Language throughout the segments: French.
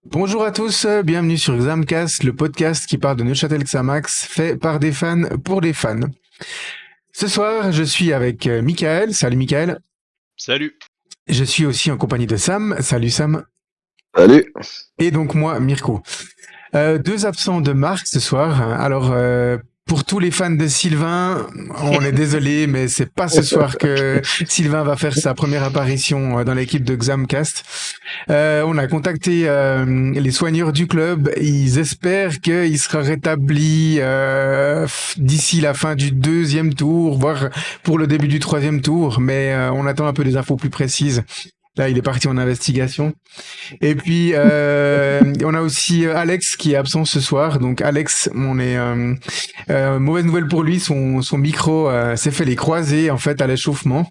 Bonjour à tous, bienvenue sur Xamcast, le podcast qui parle de Neuchâtel Xamax, fait par des fans pour des fans. Ce soir, je suis avec Michael. Salut Michael. Salut. Je suis aussi en compagnie de Sam. Salut Sam. Salut. Et donc moi, Mirko. Deux absents de Marc ce soir. Alors, pour tous les fans de Sylvain, on est désolé, mais c'est pas ce soir que Sylvain va faire sa première apparition dans l'équipe de Xamcast. On a contacté les soigneurs du club. Ils espèrent qu'il sera rétabli d'ici la fin du deuxième tour, voire pour le début du troisième tour. Mais on attend un peu des infos plus précises. Là, il est parti en investigation. Et puis, on a aussi Alex qui est absent ce soir. Donc, Alex, mauvaise nouvelle pour lui, son micro s'est fait les croisés en fait à l'échauffement.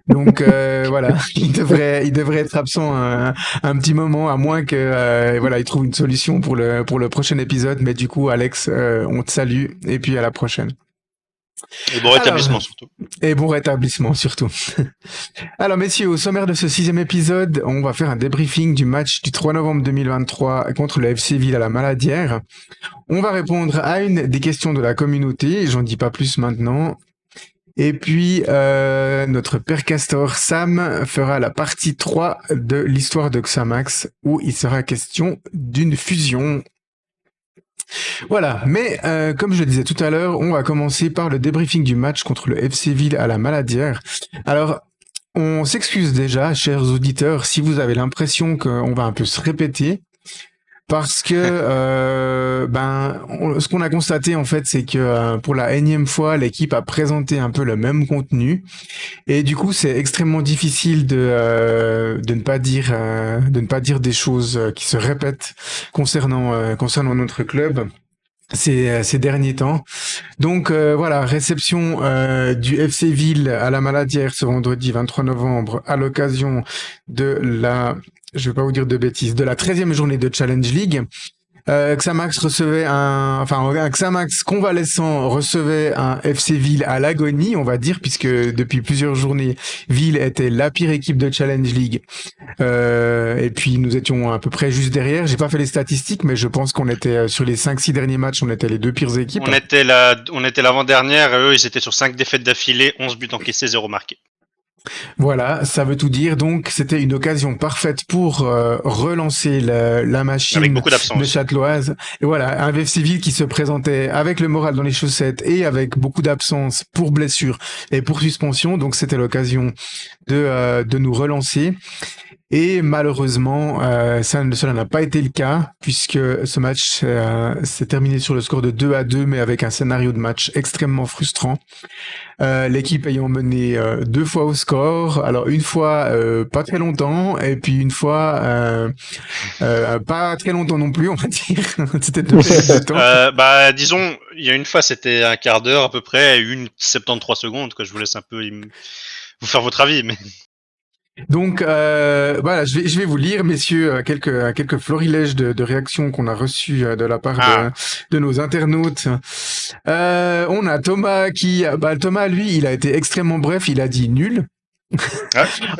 Donc voilà, il devrait être absent un petit moment, à moins que voilà, il trouve une solution pour le prochain épisode. Mais du coup, Alex, on te salue et puis à la prochaine. Et bon rétablissement surtout. Et bon rétablissement surtout. Alors messieurs, au sommaire de ce 6e épisode, on va faire un débriefing du match du 3 novembre 2023 contre le FC Ville à la Maladière. On va répondre à une des questions de la communauté, j'en dis pas plus maintenant. Et puis, notre père Castor, Sam, fera la partie 3 de l'histoire de Xamax, où il sera question d'une fusion. Voilà, mais comme je le disais tout à l'heure, on va commencer par le débriefing du match contre le FC Ville à la Maladière. Alors, on s'excuse déjà, chers auditeurs, si vous avez l'impression qu'on va un peu se répéter, parce que ce qu'on a constaté en fait, c'est que pour la énième fois, l'équipe a présenté un peu le même contenu, et du coup, c'est extrêmement difficile de ne pas dire des choses qui se répètent concernant notre club ces derniers temps. Donc voilà, réception du FC Ville à la Maladière ce vendredi 23 novembre à l'occasion de je vais pas vous dire de bêtises, de la 13e journée de Challenge League. Xamax Xamax convalescent recevait un FC Ville à l'agonie, on va dire, puisque depuis plusieurs journées, Ville était la pire équipe de Challenge League. Et puis nous étions à peu près juste derrière. J'ai pas fait les statistiques, mais je pense qu'on était sur les 5-6 derniers matchs, on était les deux pires équipes. On était l'avant-dernière, et eux ils étaient sur 5 défaites d'affilée, 11 buts encaissés, 0 marqués. Voilà, ça veut tout dire. Donc, c'était une occasion parfaite pour relancer la machine avec beaucoup d'absence de Châteloise. Et voilà, un VF Civil qui se présentait avec le moral dans les chaussettes et avec beaucoup d'absence pour blessure et pour suspension. Donc, c'était l'occasion de nous relancer. Et malheureusement, cela n'a pas été le cas, puisque ce match s'est terminé sur le score de 2-2, mais avec un scénario de match extrêmement frustrant. L'équipe ayant mené 2 fois au score, alors une fois pas très longtemps, et puis une fois pas très longtemps non plus, on va dire. C'était 2 périodes de temps. Disons, il y a une fois c'était un quart d'heure à peu près, 73 secondes, que je vous laisse un peu vous faire votre avis, mais... Donc voilà, je vais vous lire, messieurs, quelques florilèges de réactions qu'on a reçues de la part de nos internautes. On a Thomas Thomas, lui, il a été extrêmement bref, il a dit nul.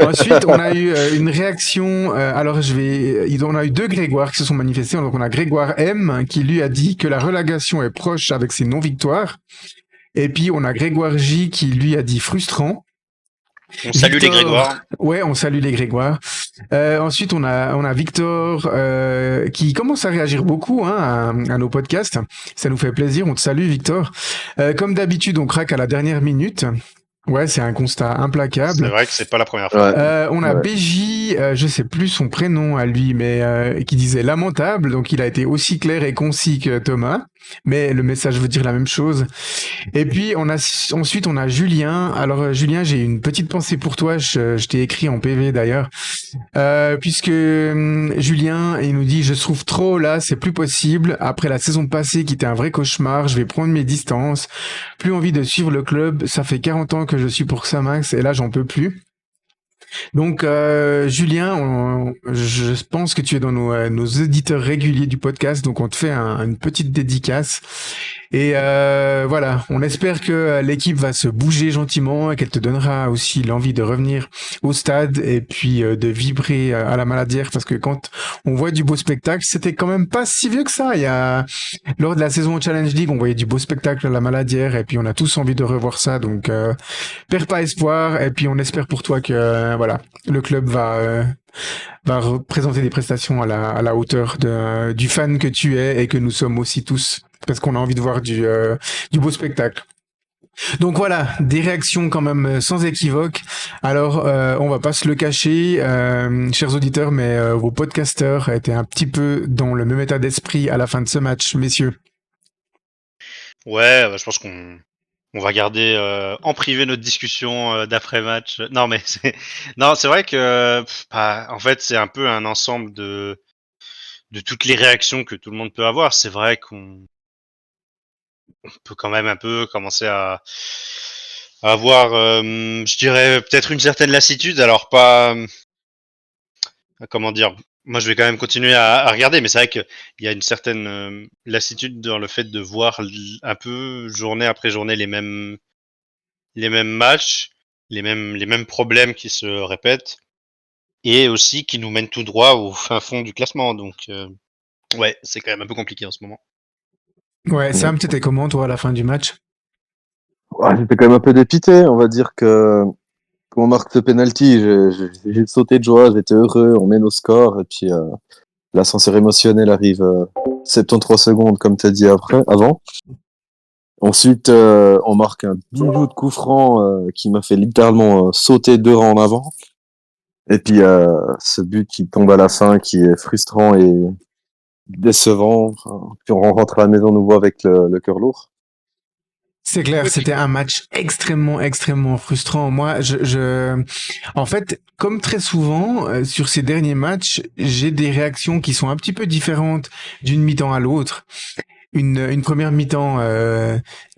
Ensuite, on a eu une réaction. On a eu deux Grégoire qui se sont manifestés. Donc, on a Grégoire M qui lui a dit que la relégation est proche avec ses non-victoires. Et puis, on a Grégoire J qui lui a dit frustrant. On salue les Grégoire. Ouais, on salue les Grégoire. Ensuite, on a Victor qui commence à réagir beaucoup à nos podcasts. Ça nous fait plaisir. On te salue, Victor. Comme d'habitude, on craque à la dernière minute. Ouais, c'est un constat implacable. C'est vrai que c'est pas la première fois. On a BJ, je sais plus son prénom à lui, mais qui disait lamentable. Donc, il a été aussi clair et concis que Thomas. Mais le message veut dire la même chose. Et puis ensuite on a Julien. Alors Julien, j'ai une petite pensée pour toi. Je t'ai écrit en PV d'ailleurs, puisque Julien, il nous dit: je trouve trop là, c'est plus possible. Après la saison passée qui était un vrai cauchemar, je vais prendre mes distances. Plus envie de suivre le club. Ça fait 40 ans que je suis pour Xamax et là j'en peux plus. Donc, Julien, je pense que tu es dans nos auditeurs réguliers du podcast, donc on te fait une petite dédicace. Et voilà, on espère que l'équipe va se bouger gentiment et qu'elle te donnera aussi l'envie de revenir au stade et puis de vibrer à la Maladière, parce que quand on voit du beau spectacle, c'était quand même pas si vieux que ça. Lors de la saison Challenge League, on voyait du beau spectacle à la Maladière et puis on a tous envie de revoir ça. Donc, perds pas espoir et puis on espère pour toi que voilà, le club va représenter des prestations à la hauteur du fan que tu es et que nous sommes aussi tous, parce qu'on a envie de voir du beau spectacle. Donc voilà, des réactions quand même sans équivoque. Alors, on va pas se le cacher, chers auditeurs, mais vos podcasteurs étaient un petit peu dans le même état d'esprit à la fin de ce match, messieurs. Ouais, je pense qu'on va garder en privé notre discussion d'après-match. Non, mais non, c'est vrai que en fait, c'est un peu un ensemble de toutes les réactions que tout le monde peut avoir. C'est vrai qu'on peut quand même un peu commencer à avoir, je dirais peut-être une certaine lassitude. Alors pas, comment dire, moi je vais quand même continuer à regarder, mais c'est vrai qu'il y a une certaine lassitude dans le fait de voir un peu journée après journée les mêmes matchs, les mêmes problèmes qui se répètent, et aussi qui nous mènent tout droit au fin fond du classement. Donc ouais, c'est quand même un peu compliqué en ce moment. Ouais, Mm. Sam, t'étais comment toi à la fin du match? Ouais, j'étais quand même un peu dépité. On va dire que quand on marque ce penalty, j'ai sauté de joie, j'étais heureux, on met nos scores et puis l'ascenseur émotionnel arrive 73 secondes, comme tu as dit avant. Ensuite, on marque un bijou de coup franc qui m'a fait littéralement sauter 2 rangs en avant. Et puis ce but qui tombe à la fin, qui est frustrant et décevant. Enfin, puis on rentre à la maison nouveau avec le cœur lourd. C'est clair, Oui, puis c'était un match extrêmement, extrêmement frustrant. Moi, en fait, comme très souvent sur ces derniers matchs, j'ai des réactions qui sont un petit peu différentes d'une mi-temps à l'autre. Une première mi-temps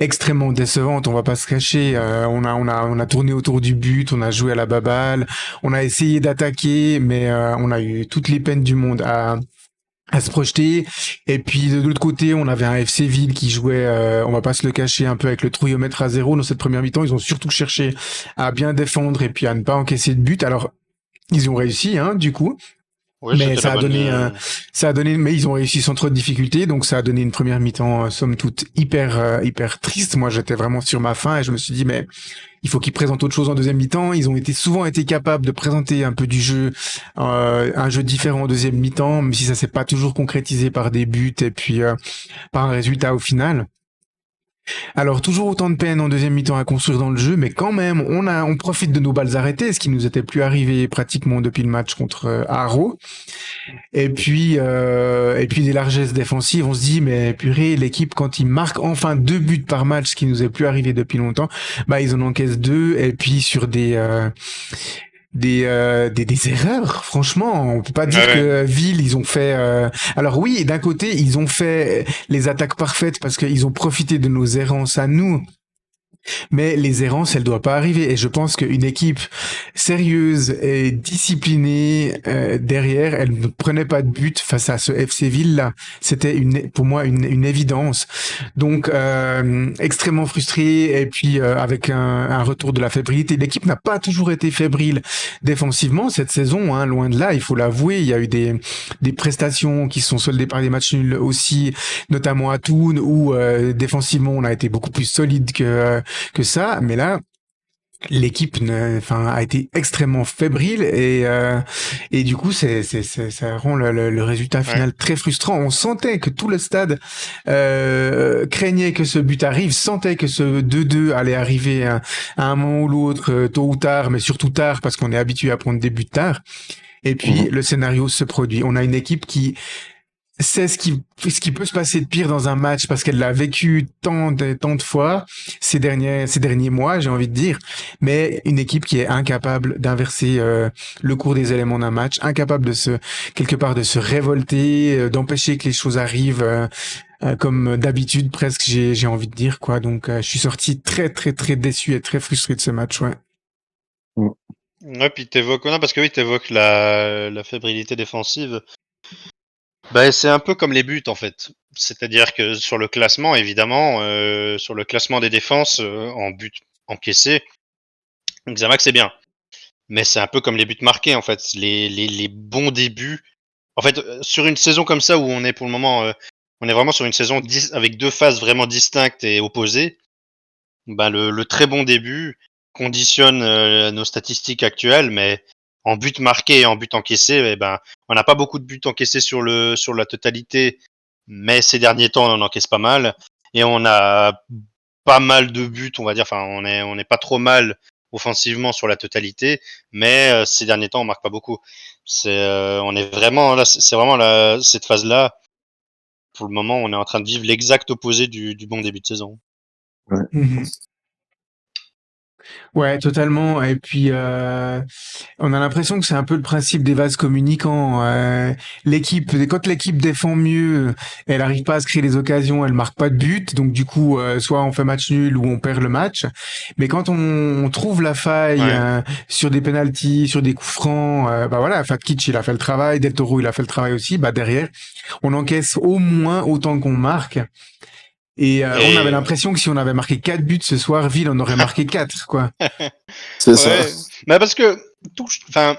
extrêmement décevante, on va pas se cacher. On a tourné autour du but, on a joué à la baballe, on a essayé d'attaquer, mais on a eu toutes les peines du monde à se projeter. Et puis de l'autre côté, on avait un FC Ville qui jouait, on va pas se le cacher, un peu avec le trouillomètre à zéro dans cette première mi-temps. Ils ont surtout cherché à bien défendre et puis à ne pas encaisser de but. Alors ils ont réussi, hein, du coup. oui, Mais c'était la bonne. ça a donné, mais ils ont réussi sans trop de difficultés, donc ça a donné une première mi-temps, somme toute hyper triste. Moi, j'étais vraiment sur ma faim et je me suis dit, mais il faut qu'ils présentent autre chose en deuxième mi-temps. Ils ont souvent été capables de présenter un peu du jeu, un jeu différent en deuxième mi-temps, même si ça s'est pas toujours concrétisé par des buts et puis par un résultat au final. Alors toujours autant de peine en deuxième mi-temps à construire dans le jeu, mais quand même on profite de nos balles arrêtées, ce qui nous était plus arrivé pratiquement depuis le match contre Haro. Et puis des largesses défensives, on se dit mais purée, l'équipe quand ils marquent enfin 2 buts par match, ce qui nous est plus arrivé depuis longtemps, bah ils en encaissent 2 et puis sur des erreurs. Franchement, on peut pas Ouais, dire ouais. que Ville ils ont fait. Alors oui, d'un côté ils ont fait les attaques parfaites parce qu'ils ont profité de nos errances à nous. Mais les errances, elles doivent pas arriver. Et je pense qu'une équipe sérieuse et disciplinée derrière, elle ne prenait pas de but face à ce FC Ville là. C'était pour moi une évidence. Donc extrêmement frustré et puis avec un retour de la fébrilité. L'équipe n'a pas toujours été fébrile défensivement cette saison, hein, loin de là. Il faut l'avouer. Il y a eu des prestations qui sont soldées par des matchs nuls aussi, notamment à Thun où défensivement on a été beaucoup plus solide que ça, mais là l'équipe a été extrêmement fébrile et du coup ça rend le résultat Ouais. final très frustrant. On sentait que tout le stade craignait que ce but arrive, sentait que ce 2-2 allait arriver à un moment ou l'autre, tôt ou tard, mais surtout tard parce qu'on est habitué à prendre des buts tard. Et puis le scénario se produit. On a une équipe qui c'est ce qui peut se passer de pire dans un match parce qu'elle l'a vécu tant de fois ces derniers mois, j'ai envie de dire. Mais une équipe qui est incapable d'inverser le cours des éléments d'un match, incapable quelque part de se révolter, d'empêcher que les choses arrivent comme d'habitude presque, j'ai envie de dire quoi. Donc je suis sorti très très très déçu et très frustré de ce match, ouais. Mm. Ouais, puis non, parce que oui, t'évoques la fébrilité défensive. Bah, c'est un peu comme les buts en fait. C'est-à-dire que sur le classement, évidemment, sur le classement des défenses en buts encaissés, Xamax c'est bien. Mais c'est un peu comme les buts marqués en fait. Les bons débuts. En fait, sur une saison comme ça où on est pour le moment, on est vraiment sur une saison avec deux phases vraiment distinctes et opposées. Bah, le très bon début conditionne nos statistiques actuelles, mais en but marqué et en but encaissé, eh ben, on n'a pas beaucoup de buts encaissés sur la totalité, mais ces derniers temps, on en encaisse pas mal. Et on a pas mal de buts, on va dire. Enfin, on est pas trop mal offensivement sur la totalité, mais ces derniers temps, on marque pas beaucoup. On est vraiment là, c'est vraiment là, cette phase-là. Pour le moment, on est en train de vivre l'exact opposé du bon début de saison. Mhm. Ouais, totalement. Et puis, on a l'impression que c'est un peu le principe des vases communicants. Quand l'équipe défend mieux, elle arrive pas à se créer les occasions, elle marque pas de but. Donc du coup, soit on fait match nul ou on perd le match. Mais quand on trouve la faille Ouais. sur des pénaltys, sur des coups francs, bah voilà, Fatkic il a fait le travail, Del Toro il a fait le travail aussi. Bah derrière, on encaisse au moins autant qu'on marque. Et on avait Et l'impression que si on avait marqué 4 buts ce soir, Ville en aurait marqué 4, quoi. C'est ça. ouais, bah parce que enfin,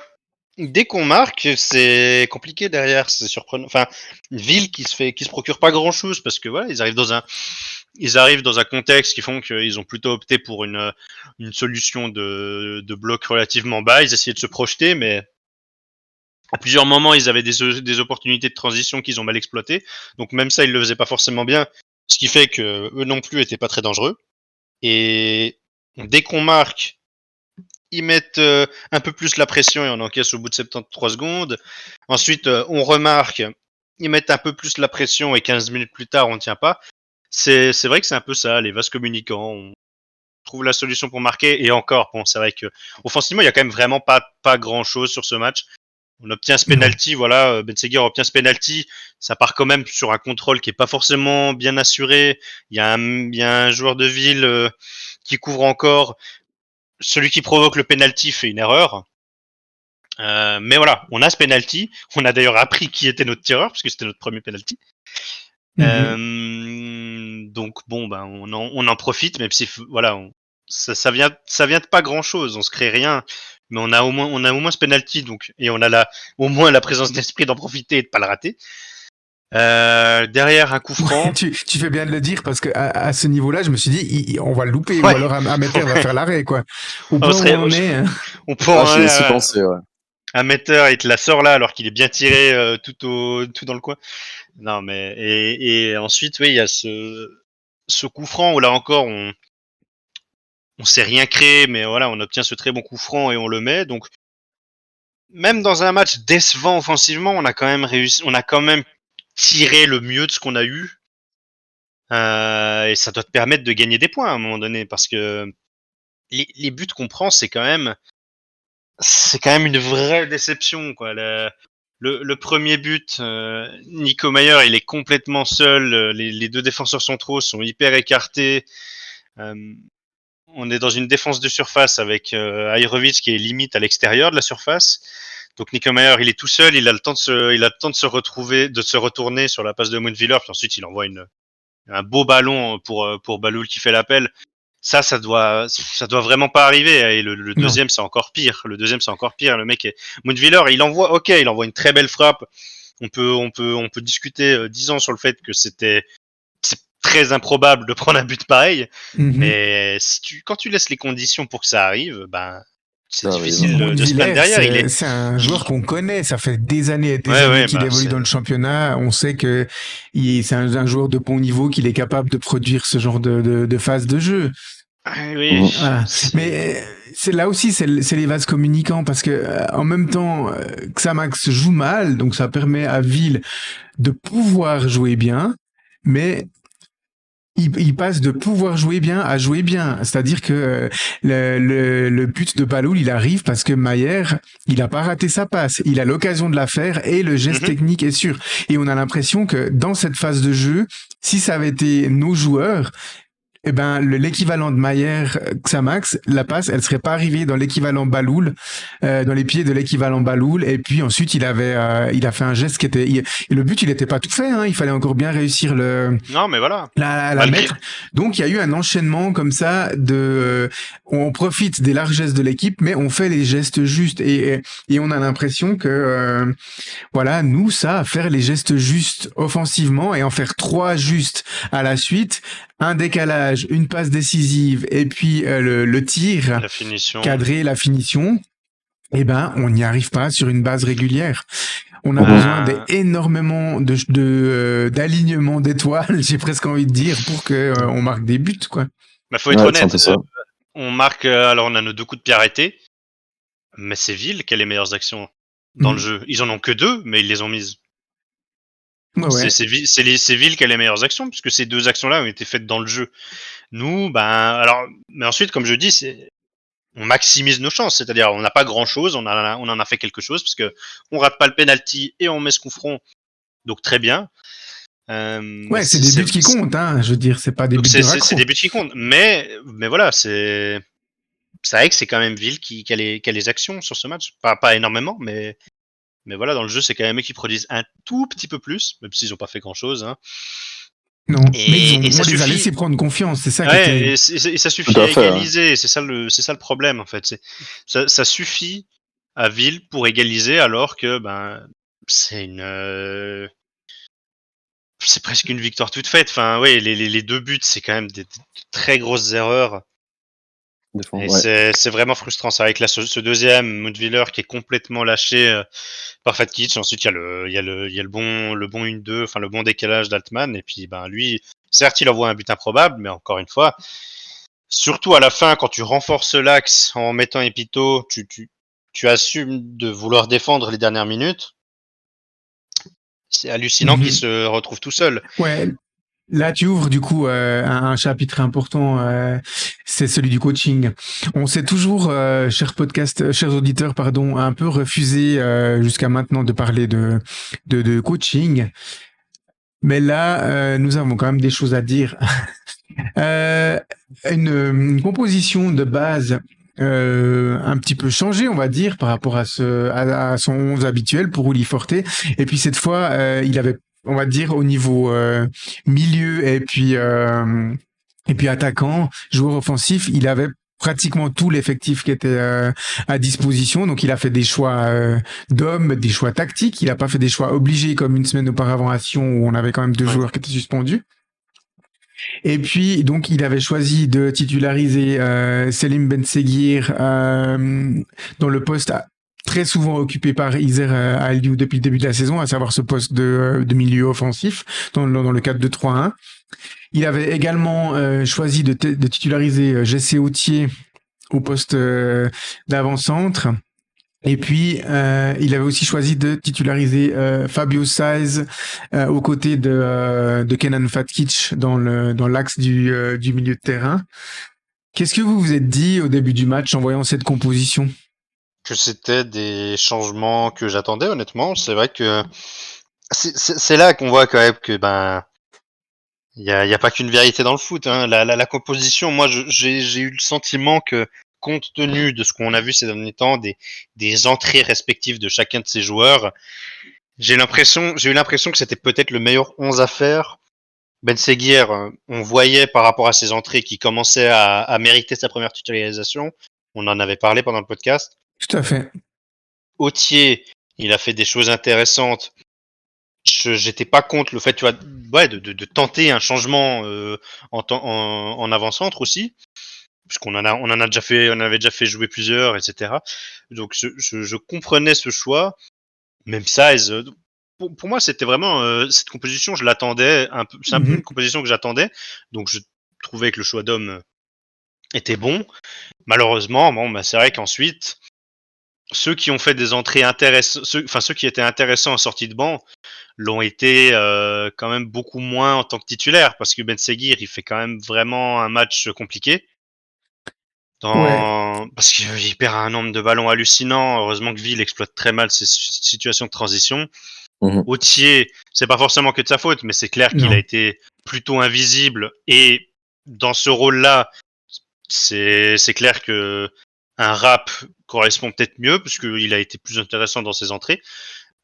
dès qu'on marque, c'est compliqué derrière, c'est surprenant. Enfin, une ville qui se procure pas grand chose parce que voilà, ils arrivent dans un contexte qui font qu'ils ont plutôt opté pour une solution de bloc relativement bas. Ils essayaient de se projeter, mais à plusieurs moments, ils avaient des opportunités de transition qu'ils ont mal exploitées. Donc même ça, ils le faisaient pas forcément bien, ce qui fait que eux non plus étaient pas très dangereux. Et dès qu'on marque, ils mettent un peu plus la pression et on encaisse au bout de 73 secondes. Ensuite, on remarque, ils mettent un peu plus la pression et 15 minutes plus tard, on ne tient pas. C'est vrai que c'est un peu ça, les vases communicants. On trouve la solution pour marquer et encore, bon, c'est vrai que offensivement, il y a quand même vraiment pas grand chose sur ce match. On obtient ce Non. penalty, voilà, Ben Seghir obtient ce penalty. Ça part quand même sur un contrôle qui est pas forcément bien assuré. Il y a un joueur de ville qui couvre encore. Celui qui provoque le penalty fait une erreur. Mais voilà, on a ce penalty. On a d'ailleurs appris qui était notre tireur, puisque c'était notre premier penalty. Mhm. Donc bon, ben on en profite, même si voilà, ça vient de pas grand chose. On se crée rien, mais on a au moins ce penalty, donc et on a au moins la présence d'esprit d'en profiter et de pas le rater. Derrière un coup Ouais, franc. tu fais bien de le dire parce que à ce niveau-là, je me suis dit, on va le louper ou Ouais, alors Ameter va faire l'arrêt, quoi. Au on point où on serait, en est. Hein. on peut Ah, j'y ai aussi pensé, ouais. un metteur, il te la sort là alors qu'il est bien tiré tout dans le coin. Non mais et ensuite oui il y a ce coup franc où là encore on s'est rien créé mais voilà on obtient ce très bon coup franc et on le met donc même dans un match décevant offensivement on a quand même réussi on a quand même tiré le mieux de ce qu'on a eu et ça doit te permettre de gagner des points à un moment donné parce que les buts qu'on prend c'est quand même une vraie déception quoi. Le premier but, Nico Mayer, il est complètement seul. Les deux défenseurs centraux sont hyper écartés. Euh, on est dans une défense de surface avec Ajrovic qui est limite à l'extérieur de la surface. Donc Nico Mayer, il est tout seul. Il a le temps de se retrouver, de se retourner sur la passe de Moonviller. Puis ensuite, il envoie un beau ballon pour Baloul qui fait l'appel. Ça doit vraiment pas arriver. Et le Non. deuxième, c'est encore pire. Le deuxième, c'est encore pire. Le mec, Moonviller, il envoie une très belle frappe. On peut discuter 10 ans sur le fait que c'est très improbable de prendre un but pareil. Mhm. Mais quand tu laisses les conditions pour que ça arrive, ben, c'est Ça arrive. difficile de se plaindre Villers, derrière. c'est un joueur Il, qu'on connaît. Ça fait des années et des ouais, années ouais, qu'il bah, évolue dans le championnat. On sait que c'est un joueur de bon niveau, qu'il est capable de produire ce genre de phase de jeu. oui, Mhm. Voilà. c'est, Mais c'est là aussi, c'est les vases communicants parce que en même temps, Xamax joue mal, donc ça permet à Ville de pouvoir jouer bien, mais il passe de pouvoir jouer bien à jouer bien. C'est-à-dire que le but de Baloul, il arrive parce que Mayer, il a pas raté sa passe. Il a l'occasion de la faire et le geste Mhm. technique est sûr. Et on a l'impression que dans cette phase de jeu, si ça avait été nos joueurs, eh ben, l'équivalent de Mayer Xamax, la passe, elle serait pas arrivée dans l'équivalent Baloul, dans les pieds de l'équivalent Baloul. Et puis ensuite, il a fait un geste qui était, et le but, il était pas tout fait, hein. Il fallait encore bien réussir Non, mais voilà. la Malgré. mettre. Donc, il y a eu un enchaînement comme ça on profite des largesses de l'équipe, mais on fait les gestes justes et on a l'impression que, voilà, nous, ça, faire les gestes justes offensivement et en faire 3 justes à la suite, un décalage, une passe décisive et puis le tir La finition. cadré, la finition, eh ben, on n'y arrive pas sur une base régulière. On a Mhm. besoin d'énormément d'alignement d'étoiles, j'ai presque envie de dire, pour que on marque des buts, quoi. Bah, faut être Ouais, c'est un honnête. peu ça. On marque. Alors, on a nos 2 coups de pied arrêtés. Mais c'est Ville qui a les meilleures actions dans le jeu. Ils en ont que 2, mais ils les ont mises. Ouais. C'est Ville qui a les meilleures actions, puisque ces 2 actions-là ont été faites dans le jeu. Nous, alors, mais ensuite, comme je dis, on maximise nos chances, c'est-à-dire on n'a pas grand-chose, on en a fait quelque chose, parce que on rate pas le penalty et on met ce coup franc, donc très bien. Ouais, c'est des buts qui comptent, hein. Je veux dire, c'est pas des buts de raccro. C'est des buts qui comptent, mais voilà, c'est vrai que c'est quand même Ville qui a les actions sur ce match, pas énormément, mais voilà, dans le jeu, c'est quand même eux qui produisent un tout petit peu plus, même s'ils n'ont pas fait grand-chose. Hein. Non, mais Et ça on les a suffit. laissés prendre confiance, c'est ça qui Ouais, était. et ça suffit Tout à à fait, égaliser. C'est ça le problème en fait. Ça suffit à Ville pour égaliser, alors que c'est c'est presque une victoire toute faite. Enfin, ouais, les 2 buts, c'est quand même des très grosses erreurs. Et Ouais. c'est vraiment frustrant. C'est avec ce deuxième, Mudwiller, qui est complètement lâché par Fatkic. Ensuite, il y a le bon 1-2, enfin le bon décalage d'Altman. Et puis, lui, certes, il envoie un but improbable, mais encore une fois, surtout à la fin, quand tu renforces l'axe en mettant Epito, tu assumes de vouloir défendre les dernières minutes. C'est hallucinant qu'il se retrouve tout seul. Ouais. Là, tu ouvres du coup un chapitre important, c'est celui du coaching. On s'est toujours, chers auditeurs, pardon, un peu refusé jusqu'à maintenant de parler de coaching. Mais là, nous avons quand même des choses à dire. Euh, une composition de base un petit peu changée, on va dire, par rapport à son 11 habituel pour Uli Forte. Et puis cette fois, il avait, on va dire, au niveau milieu et puis attaquant, joueur offensif, il avait pratiquement tout l'effectif qui était à disposition. Donc il a fait des choix d'hommes, des choix tactiques. Il n'a pas fait des choix obligés comme une semaine auparavant à Sion où on avait quand même 2 joueurs qui étaient suspendus. Et puis, donc, il avait choisi de titulariser Selim Benseguir dans le poste très souvent occupé par Iser Aliou depuis le début de la saison, à savoir ce poste de milieu offensif dans le 4-2-3-1. Il avait également choisi de titulariser Jessé Autier au poste d'avant-centre. Et puis, il avait aussi choisi de titulariser Fabio Saiz aux côtés de Kenan Fatkic dans l'axe du milieu de terrain. Qu'est-ce que vous vous êtes dit au début du match en voyant cette composition? Que c'était des changements que j'attendais, honnêtement. C'est vrai que c'est là qu'on voit quand même que il y a pas qu'une vérité dans le foot. Hein. La composition, moi, j'ai eu le sentiment que, compte tenu de ce qu'on a vu ces derniers temps, des entrées respectives de chacun de ces joueurs, j'ai eu l'impression que c'était peut-être le meilleur 11 à faire. Ben Seguir, on voyait par rapport à ses entrées qu'il commençait à mériter sa première titularisation. On en avait parlé pendant le podcast. Tout à fait. Autier, il a fait des choses intéressantes. J'étais pas contre le fait, tu vois, de tenter un changement en avant-centre aussi, puisqu'on on en a déjà fait, on avait déjà fait jouer plusieurs, etc. Donc je comprenais ce choix. Même size. Pour moi, c'était vraiment cette composition, je l'attendais un peu. C'est un peu une composition que j'attendais, donc je trouvais que le choix d'homme était bon. Malheureusement, c'est vrai qu'ensuite, ceux qui ont fait des entrées intéressantes, ceux qui étaient intéressants en sortie de banc, l'ont été quand même beaucoup moins en tant que titulaire, parce que Ben Seguir, il fait quand même vraiment un match compliqué. Ouais. Parce qu'il perd un nombre de ballons hallucinant. Heureusement que Ville exploite très mal ces situations de transition. Autier, c'est pas forcément que de sa faute, mais c'est clair qu'il a Non. été plutôt invisible et dans ce rôle-là, c'est clair que un Rap correspond peut-être mieux parce qu'il a été plus intéressant dans ses entrées.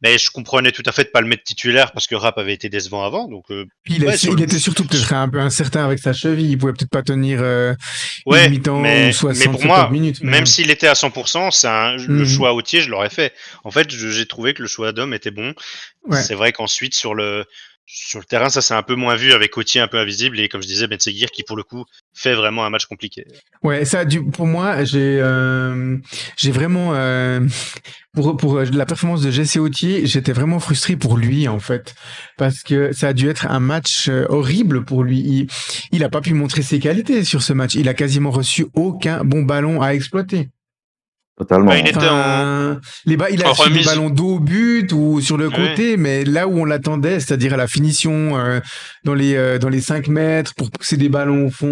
Mais je comprenais tout à fait de pas le mettre titulaire parce que Rap avait été décevant avant. Donc, il était surtout peut-être un peu incertain avec sa cheville. Il pouvait peut-être pas tenir une mi-temps ou mais 60, pour 70 moi, minutes. même s'il était à 100%, le Mhm. choix Autier, je l'aurais fait. En fait, j'ai trouvé que le choix d'homme était bon. Ouais. C'est vrai qu'ensuite, sur le terrain, ça s'est un peu moins vu avec Autier un peu invisible et comme je disais, Ben Seguir qui pour le coup fait vraiment un match compliqué. Ouais, pour moi, j'ai vraiment pour la performance de Jesse Autier, j'étais vraiment frustré pour lui en fait, parce que ça a dû être un match horrible pour lui. Il a pas pu montrer ses qualités sur ce match. Il a quasiment reçu aucun bon ballon à exploiter. Totalement. Bah, il était Enfin, il a en reçu des remise. ballons dos au but ou sur le Ouais. côté, mais là où on l'attendait, c'est-à-dire à la finition dans les 5 mètres pour pousser des ballons au fond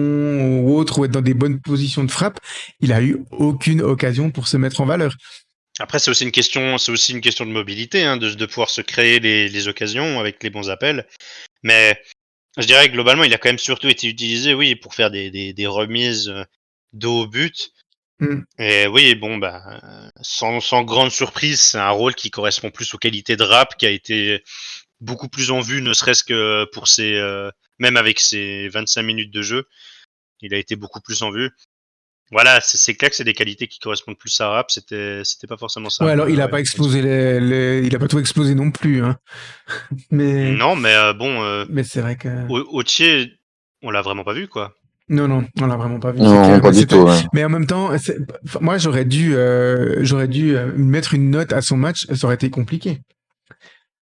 ou autre, ou être dans des bonnes positions de frappe, il a eu aucune occasion pour se mettre en valeur. Après, c'est aussi une question de mobilité, hein, de pouvoir se créer les occasions avec les bons appels. Mais je dirais que globalement, il a quand même surtout été utilisé, oui, pour faire des remises dos au but. Mm. Et oui, bon, bah, sans grande surprise, c'est un rôle qui correspond plus aux qualités de Rap, qui a été beaucoup plus en vue, ne serait-ce que pour même avec ses 25 minutes de jeu, il a été beaucoup plus en vue. Voilà, c'est clair que c'est des qualités qui correspondent plus à Rap, c'était pas forcément Ouais, simple. alors il a pas explosé il a pas tout explosé non plus, hein. Mais Non, mais bon, mais c'est vrai que Autier, on l'a vraiment pas vu, quoi. non, on l'a vraiment pas vu, c'est Non, clair. pas Mais du tout. Ouais. mais en même temps, moi j'aurais dû mettre une note à son match, ça aurait été compliqué.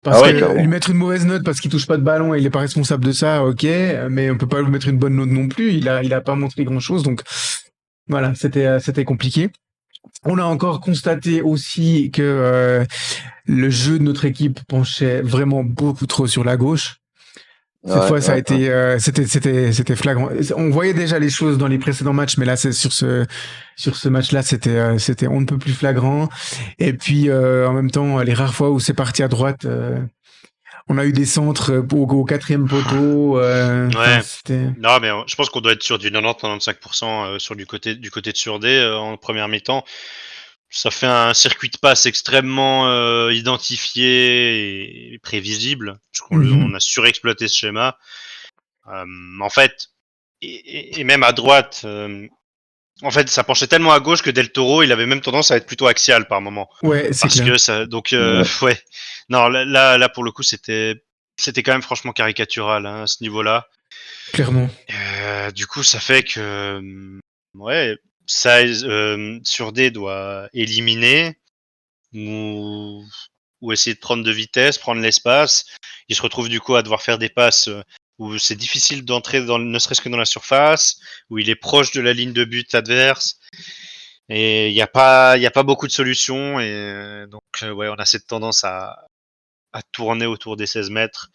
Parce Ah ouais, que clairement. lui mettre une mauvaise note parce qu'il touche pas de ballon et il est pas responsable de ça, ok, mais on peut pas lui mettre une bonne note non plus. Il a pas montré grand chose, donc voilà, c'était compliqué. On a encore constaté aussi que le jeu de notre équipe penchait vraiment beaucoup trop sur la gauche. Cette Ouais, fois, ça a ouais, ouais. été, c'était flagrant. On voyait déjà les choses dans les précédents matchs, mais là, c'est sur ce match-là, c'était on ne peut plus flagrant. Et puis, en même temps, les rares fois où c'est parti à droite, on a eu des centres au quatrième poteau. Ouais. C'était. Non, mais je pense qu'on doit être sur du 90-95% sur du côté de Surdé en première mi-temps. Ça fait un circuit de passe extrêmement identifié et prévisible. On a surexploité ce schéma. En fait, et même à droite, en fait, ça penchait tellement à gauche que Del Toro, il avait même tendance à être plutôt axial par moment. Ouais, c'est Parce clair. que ça, donc, Ouais. ouais. Non, là, pour le coup, c'était quand même franchement caricatural, hein, à ce niveau-là. Clairement. Du coup, ça fait que, ouais, ça, Surdé doit éliminer ou essayer de prendre de vitesse, prendre l'espace. Il se retrouve du coup à devoir faire des passes où c'est difficile d'entrer ne serait-ce que dans la surface, où il est proche de la ligne de but adverse. Et il n'y a pas beaucoup de solutions. Et donc, ouais, on a cette tendance à tourner autour des 16 mètres.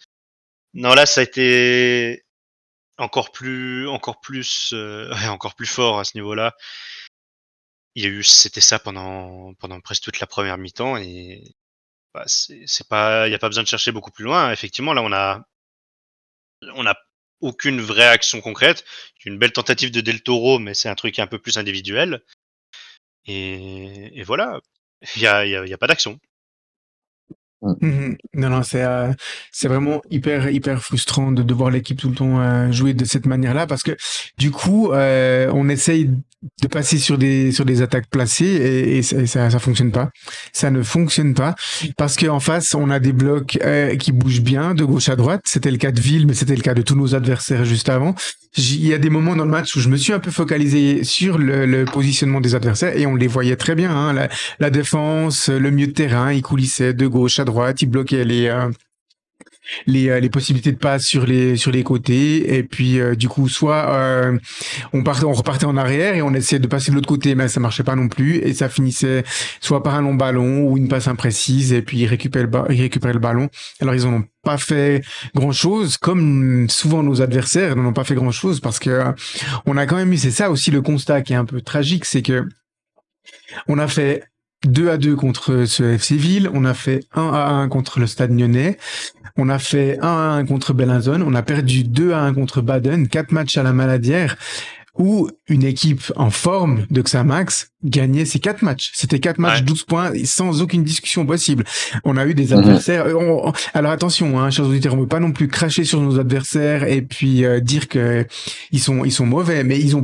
Non, là, ça a été encore plus fort à ce niveau-là. C'était ça pendant presque toute la première mi-temps et bah, c'est pas, il y a pas besoin de chercher beaucoup plus loin. Effectivement, là, on a aucune vraie action concrète. Une belle tentative de Del Toro, mais c'est un truc un peu plus individuel. Et voilà, il y a pas d'action. Non, non, c'est vraiment hyper frustrant de voir l'équipe tout le temps jouer de cette manière-là parce que du coup, on essaye de passer sur des attaques placées et ça fonctionne pas. Ça ne fonctionne pas parce qu'en face, on a des blocs qui bougent bien de gauche à droite. C'était le cas de Ville, mais c'était le cas de tous nos adversaires juste avant. Il y a des moments dans le match où je me suis un peu focalisé sur le positionnement des adversaires et on les voyait très bien. Hein, la défense, le milieu de terrain, il coulissait de gauche à droite, il bloquait les possibilités de passe sur les côtés et puis du coup soit on repartait en arrière et on essayait de passer de l'autre côté mais ça marchait pas non plus et ça finissait soit par un long ballon ou une passe imprécise et puis ils récupéraient le ballon. Alors ils en ont pas fait grand chose comme souvent nos adversaires n'en ont pas fait grand chose parce que on a quand même eu, c'est ça aussi le constat qui est un peu tragique, c'est que on a fait 2-2 contre ce FC Ville, on a fait 1-1 contre le Stade Lyonnais, on a fait 1-1 contre Bellinzone, on a perdu 2-1 contre Baden, 4 matchs à la Maladière, où une équipe en forme de Xamax gagnait ces 4 matchs. C'était 4 matchs, Ouais. 12 points, sans aucune discussion possible. On a eu des Mhm. adversaires... Alors attention, hein, chers auditeurs, on ne peut pas non plus cracher sur nos adversaires et puis dire que ils sont mauvais, mais ils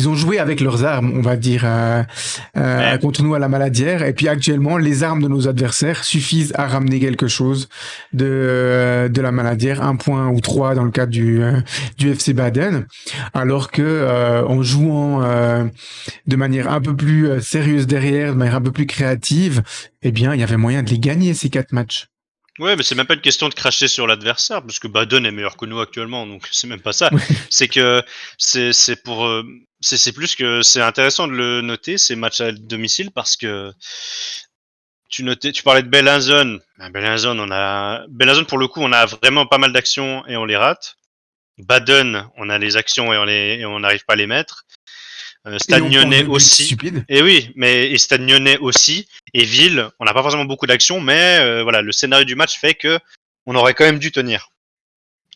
ont joué avec leurs armes, on va dire, Mais contre nous à la Maladière. Et puis actuellement, les armes de nos adversaires suffisent à ramener quelque chose de la Maladière, 1 point ou 3 dans le cas du FC Baden. Alors que en jouant de manière un peu plus sérieuse derrière, de manière un peu plus créative, eh bien, il y avait moyen de les gagner ces 4 matchs. ouais, mais c'est même pas une question de cracher sur l'adversaire, parce que Baden est meilleur que nous actuellement, donc c'est même pas ça. C'est que c'est pour c'est plus que c'est intéressant de le noter ces matchs à domicile parce que tu parlais de Bellinzone. Bellinzone pour le coup, on a vraiment pas mal d'actions et on les rate. Baden, on a les actions et on n'arrive pas à les mettre. Et Stade on prend Lyonnais 2 buts aussi. stupides. Et oui, et Stade Lyonnais aussi. Et Ville, on n'a pas forcément beaucoup d'actions, mais voilà, le scénario du match fait que on aurait quand même dû tenir.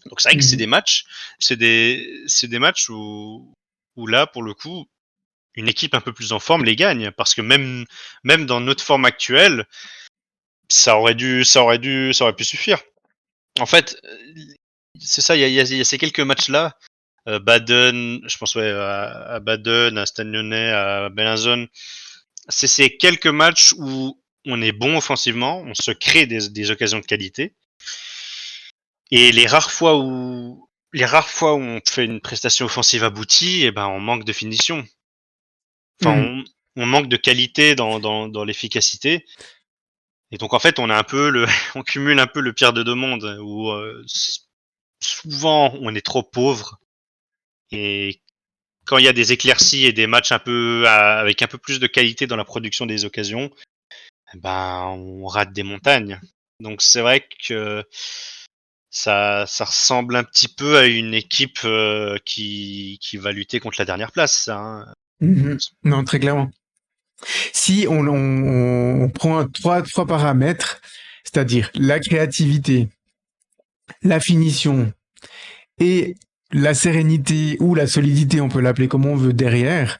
Donc c'est vrai que c'est Mhm. des matchs, c'est des matchs où là, pour le coup, une équipe un peu plus en forme les gagne, parce que même dans notre forme actuelle, ça aurait pu suffire. En fait, c'est ça, il y a ces quelques matchs-là, Baden, je pense ouais, à Baden, à Stade Lyonnais, à Bellinzone, c'est ces quelques matchs où on est bon offensivement, on se crée des occasions de qualité, et les rares fois où on fait une prestation offensive aboutie, eh ben on manque de finition. Enfin, Mhm. on manque de qualité dans l'efficacité. Et donc en fait, on a un peu on cumule un peu le pire de deux mondes, où souvent on est trop pauvre et quand il y a des éclaircies et des matchs un peu avec un peu plus de qualité dans la production des occasions, eh ben on rate des montagnes. Donc c'est vrai que ça ressemble un petit peu à une équipe qui va lutter contre la dernière place. Ça, hein. Mhm. Non, très clairement. Si on prend trois paramètres, c'est-à-dire la créativité, la finition et la sérénité ou la solidité, on peut l'appeler comme on veut, derrière,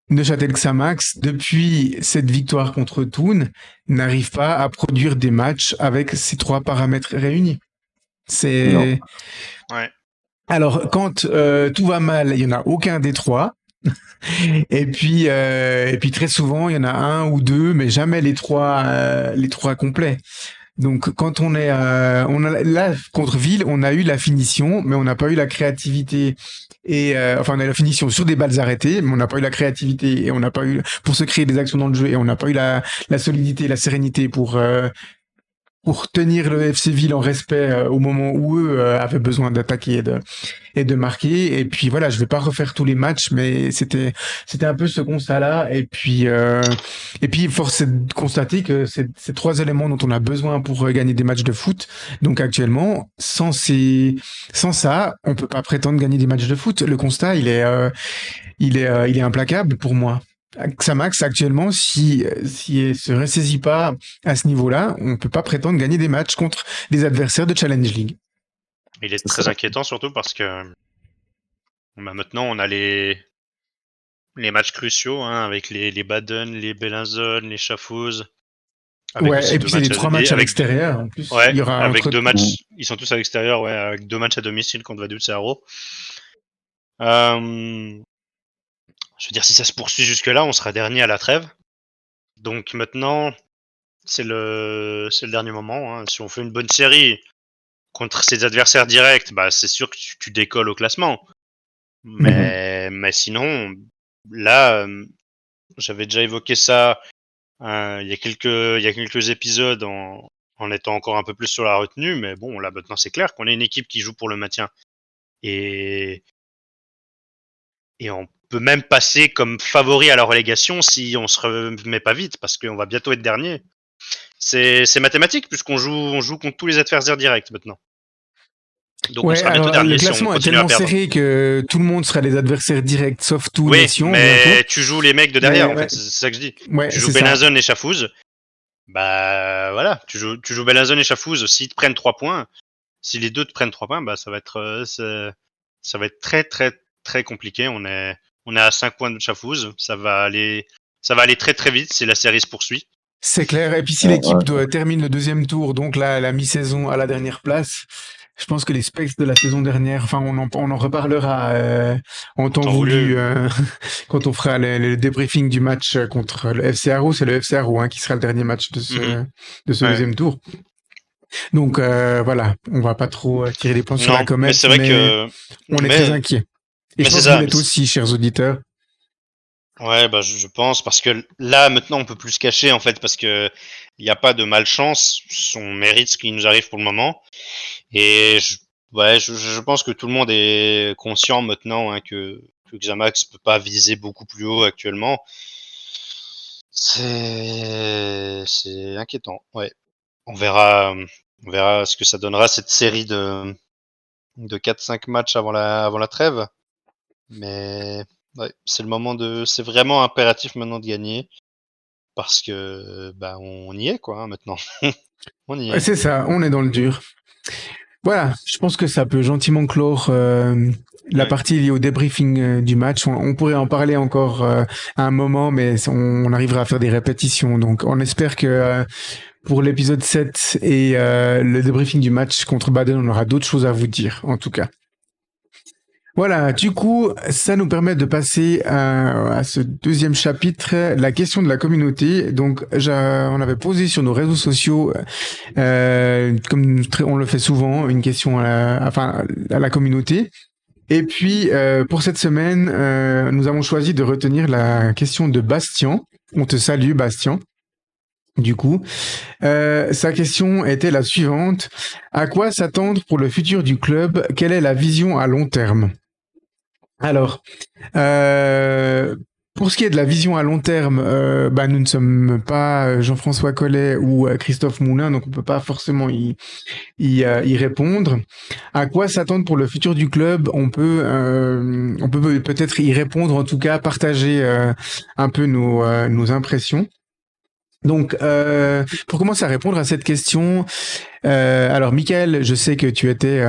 Neuchâtel Xamax, depuis cette victoire contre Thun, n'arrive pas à produire des matchs avec ces 3 paramètres réunis. Non. C'est Ouais. alors quand tout va mal, il y en a aucun des 3. Et puis très souvent, il y en a un ou deux, mais jamais les trois complets. Donc quand là contre Ville, on a eu la finition, mais on n'a pas eu la créativité et enfin on a eu la finition sur des balles arrêtées, mais on n'a pas eu la créativité et on n'a pas eu pour se créer des actions dans le jeu et on n'a pas eu la solidité, la sérénité pour tenir le FC Ville en respect au moment où eux avaient besoin d'attaquer et de marquer. Et puis voilà, je vais pas refaire tous les matchs, mais c'était un peu ce constat-là. Et puis force est de constater que c'est ces 3 éléments dont on a besoin pour gagner des matchs de foot. Donc actuellement, sans ça, on peut pas prétendre gagner des matchs de foot. Le constat, il est implacable pour moi. Xamax actuellement, si elle se ressaisit pas à ce niveau-là, on peut pas prétendre gagner des matchs contre des adversaires de Challenge League. Il est C'est très ça. inquiétant surtout parce que bah, maintenant on a les matchs cruciaux hein, avec les Baden, les Bellinzone, les Schaffhouse, avec Ouais, aussi et deux puis c'est les matchs 3 matchs à l'extérieur. En plus, il ouais, y aura avec entre. deux Mhm. matchs, ils sont tous à l'extérieur, ouais, avec deux matchs à domicile contre Vaduz et Haro. Euh, je veux dire, si ça se poursuit jusque-là, on sera dernier à la trêve. Donc maintenant, c'est le dernier moment. Hein. Si on fait une bonne série contre ses adversaires directs, bah c'est sûr que tu décolles au classement. Mhm. Mais sinon, là, j'avais déjà évoqué ça il y a quelques épisodes en étant encore un peu plus sur la retenue, mais bon, là maintenant c'est clair qu'on est une équipe qui joue pour le maintien. Et, et on peut même passer comme favori à la relégation si on se remet pas vite, parce qu'on va bientôt être dernier. C'est mathématique puisqu'on joue contre tous les adversaires directs maintenant. Donc on Ouais, sera bientôt alors le dernier si on classement est continue à tellement perdre. serré que tout le monde sera les adversaires directs, sauf tout Oui, Nation bientôt. mais tu joues les mecs de derrière, Mais en ouais, fait, c'est ça que je dis. ouais, Tu joues c'est ça. Benhazen et Chafouz, bah voilà, tu joues Benhazen et Chafouz, s'ils te prennent 3 points, si les deux te prennent 3 points, bah ça va être très très très compliqué. On est à 5 points de Chafouz, ça va aller très très vite si la série se poursuit. C'est clair. Et puis si Ouais, l'équipe ouais. termine le deuxième tour, donc la mi-saison à la dernière place, je pense que les specs de la saison dernière, enfin on en reparlera en En temps temps voulu voulu. quand on fera le débriefing du match contre le FC Arrow. C'est le FC Arrow qui sera le dernier match Mhm. de ce Ouais. deuxième tour. Donc voilà, on va pas trop tirer des plans sur la Non, mais comète, c'est vrai mais que on est très mais inquiet. Et mais je c'est pense que vous ça. l'êtes aussi, chers auditeurs. Ouais, bah je pense parce que là maintenant on peut plus se cacher en fait parce que il n'y a pas de malchance, on mérite ce qui nous arrive pour le moment et ouais, je pense que tout le monde est conscient maintenant hein, que Xamax peut pas viser beaucoup plus haut actuellement. C'est inquiétant. Ouais, on verra ce que ça donnera cette série de 4-5 matchs avant la trêve. Mais ouais, c'est vraiment impératif maintenant de gagner parce que bah on y est quoi hein, maintenant. On y Ouais, est. c'est ça, on est dans le dur. Voilà, je pense que ça peut gentiment clore la Ouais. partie liée au débriefing du match. On pourrait en parler encore à un moment, mais on arrivera à faire des répétitions. Donc on espère que pour l'épisode 7 et le débriefing du match contre Baden, on aura d'autres choses à vous dire, en tout cas. Voilà, du coup, ça nous permet de passer à ce deuxième chapitre, la question de la communauté. Donc, on avait posé sur nos réseaux sociaux, comme on le fait souvent, une question à la communauté. Et puis, pour cette semaine, nous avons choisi de retenir la question de Bastien. On te salue, Bastien. Du coup, sa question était la suivante. À quoi s'attendre pour le futur du club? Quelle est la vision à long terme? Alors, euh, pour ce qui est de la vision à long terme, bah, nous ne sommes pas Jean-François Collet ou Christophe Moulin, donc on peut pas forcément y répondre. À quoi s'attendre pour le futur du club? On peut peut-être y répondre, en tout cas partager un peu nos impressions. Donc, pour commencer à répondre à cette question, alors Michael, je sais que tu étais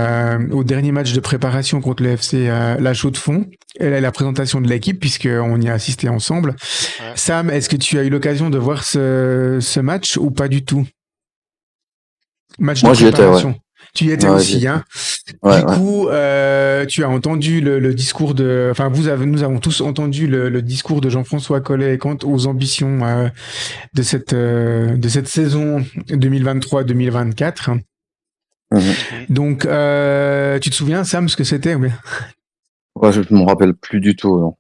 au dernier match de préparation contre le FC La Chaux-de-Fonds, et la présentation de l'équipe, puisqu'on y a assisté ensemble. Ouais. Sam, est-ce que tu as eu l'occasion de voir ce match ou pas du tout? Match de Moi, j'y étais, ouais. préparation. Tu y étais Ouais, j'y aussi, étais. hein. Ouais, Du ouais. coup, tu as entendu le discours de, enfin, nous avons tous entendu le discours de Jean-François Collet quant aux ambitions de cette saison 2023-2024. Mhm. Mhm. Donc, tu te souviens, Sam, ce que c'était? Ou bien Ouais, je me rappelle plus du tout, non.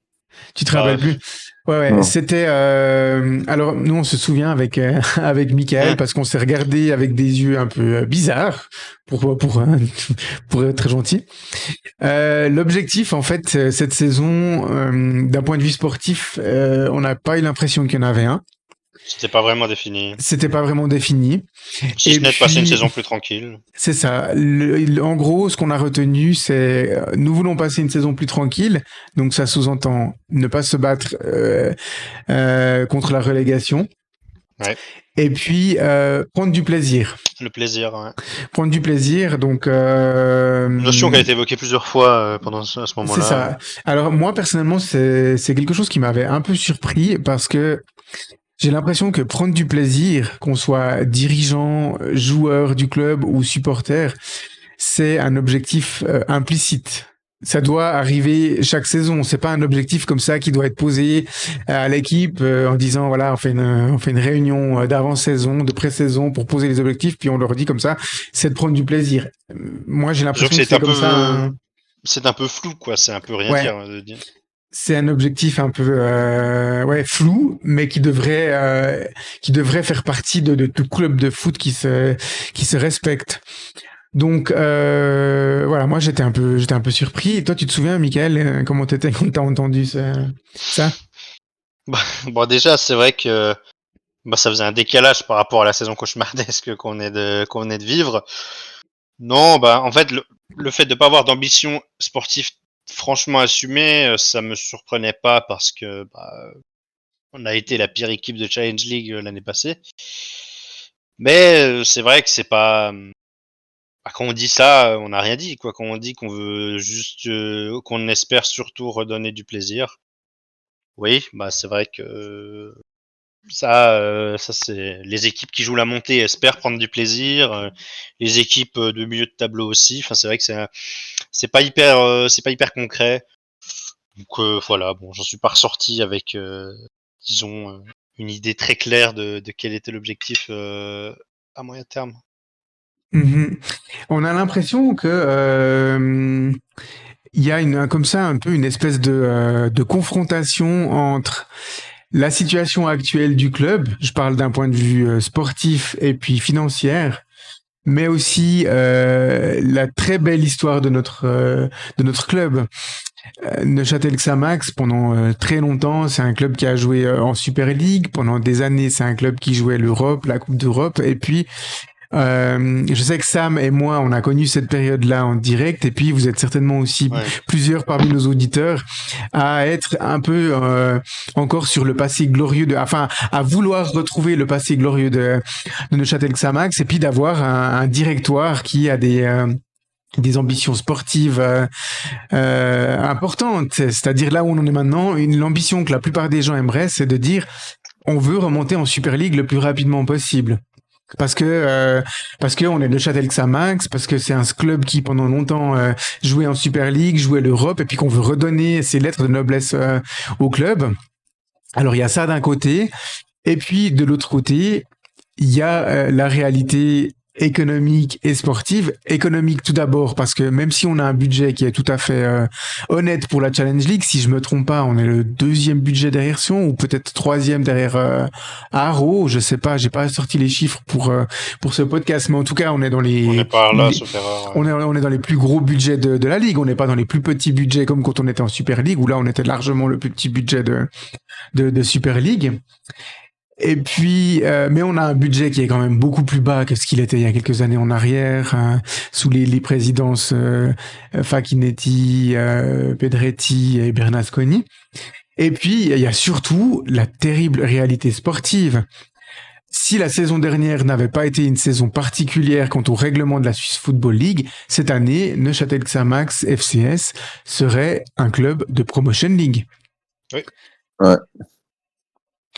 tu te Bah, rappelles plus? Ouais, ouais. Non. C'était. Alors, nous, on se souvient avec avec Michael hum, parce qu'on s'est regardé avec des yeux un peu bizarres pour être gentil. L'objectif, en fait, cette saison, d'un point de vue sportif, on n'a pas eu l'impression qu'il y en avait un. c'était pas vraiment défini. C'était pas vraiment défini. Si Et ce n'est de passer une puis, saison plus tranquille. c'est ça. En gros, ce qu'on a retenu, c'est nous voulons passer une saison plus tranquille. Donc ça sous-entend ne pas se battre contre la relégation. Ouais. Et puis prendre du plaisir. Le plaisir, ouais. Prendre du plaisir. Donc Une notion qui a été évoquée plusieurs fois pendant à ce c'est moment-là. ça. Alors moi personnellement, c'est quelque chose qui m'avait un peu surpris parce que j'ai l'impression que prendre du plaisir, qu'on soit dirigeant, joueur du club ou supporter, c'est un objectif implicite. Ça doit arriver chaque saison. C'est pas un objectif comme ça qui doit être posé à l'équipe en disant voilà on fait une réunion d'avant-saison, de pré-saison pour poser les objectifs puis on leur dit comme ça. C'est de prendre du plaisir. Moi j'ai Disons que l'impression que c'est comme ça. c'est un peu flou, quoi. C'est un peu rien Ouais, dire de dire. c'est un objectif un peu ouais flou, mais qui devrait faire partie de tout club de foot qui se respecte. Donc voilà, moi j'étais un peu surpris. Et toi, tu te souviens, Michael, comment t'étais quand t'as entendu ça? Bon, déjà, c'est vrai que bah, ça faisait un décalage par rapport à la saison cauchemardesque qu'on est de vivre. Non, bah en fait, le fait de pas avoir d'ambition sportive franchement assumée, ça me surprenait pas parce que on a été la pire équipe de Challenge League l'année passée. Mais c'est vrai que c'est pas. Quand on dit ça, on n'a rien dit, quoi. Quand on dit qu'on veut juste, qu'on espère surtout redonner du plaisir. Oui, c'est vrai que ça c'est les équipes qui jouent la montée espèrent prendre du plaisir. Les équipes de milieu de tableau aussi. Enfin, c'est vrai que c'est pas hyper concret. Donc voilà, bon, j'en suis pas ressorti avec, disons, une idée très claire de quel était l'objectif à moyen terme. Mhm. On a l'impression que il y a comme ça un peu une espèce de confrontation entre la situation actuelle du club, je parle d'un point de vue sportif et puis financière, mais aussi la très belle histoire de notre club. Neuchâtel Xamax, pendant très longtemps, c'est un club qui a joué en Super League. Pendant des années, c'est un club qui jouait l'Europe, la Coupe d'Europe. Et puis, je sais que Sam et moi, on a connu cette période-là en direct, et puis vous êtes certainement aussi Ouais. plusieurs parmi nos auditeurs à être un peu encore sur le passé glorieux enfin, à vouloir retrouver le passé glorieux de Neuchâtel Xamax, et puis d'avoir un directoire qui a des ambitions sportives importantes. C'est-à-dire là où on en est maintenant, l'ambition que la plupart des gens aimeraient, c'est de dire on veut remonter en Super League le plus rapidement possible. Parce que on est le Châtel Xamax, parce que c'est un club qui pendant longtemps jouait en Super League, jouait l'Europe, et puis qu'on veut redonner ses lettres de noblesse au club. Alors il y a ça d'un côté, et puis de l'autre côté, il y a la réalité économique et sportive. Économique tout d'abord parce que même si on a un budget qui est tout à fait honnête pour la Challenge League, si je me trompe pas, on est le deuxième budget derrière Sion ou peut-être troisième derrière Haro. Je sais pas, j'ai pas sorti les chiffres pour ce podcast, mais en tout cas on est dans On n'est pas là, sauf erreur. on est dans les plus gros budgets de la ligue. On n'est pas dans les plus petits budgets comme quand on était en Super League où là on était largement le plus petit budget de Super League. Et puis, mais on a un budget qui est quand même beaucoup plus bas que ce qu'il était il y a quelques années en arrière, sous les présidences Facchinetti, Pedretti et Bernasconi. Et puis, il y a surtout la terrible réalité sportive. Si la saison dernière n'avait pas été une saison particulière quant au règlement de la Swiss Football League, cette année, Neuchâtel Xamax FCS serait un club de Promotion League. Oui. Ouais.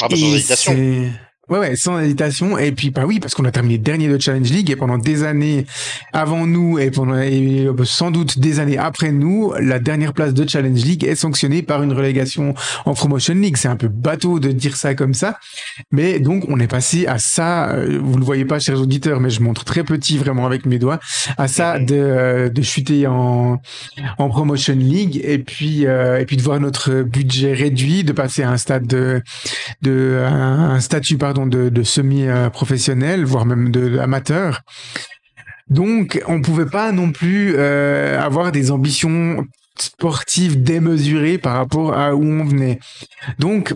Sans hésitation. Ouais, sans hésitation. Et puis, oui, parce qu'on a terminé dernier de Challenge League et pendant des années avant nous et sans doute des années après nous, la dernière place de Challenge League est sanctionnée par une relégation en Promotion League. C'est un peu bateau de dire ça comme ça. Mais donc, on est passé à ça, vous le voyez pas, chers auditeurs, mais je montre très petit vraiment avec mes doigts, à ça de chuter en Promotion League et puis de voir notre budget réduit, de passer à un stade un statut de semi-professionnel, voire même de amateur. Donc, on pouvait pas non plus avoir des ambitions sportives démesurées par rapport à où on venait. Donc,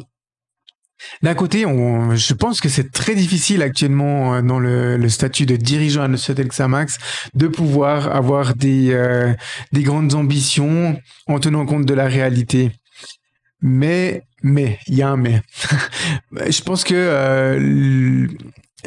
d'un côté, je pense que c'est très difficile actuellement dans le statut de dirigeant à Neuchâtel Xamax de pouvoir avoir des grandes ambitions en tenant compte de la réalité. Mais, il y a un mais. Je pense que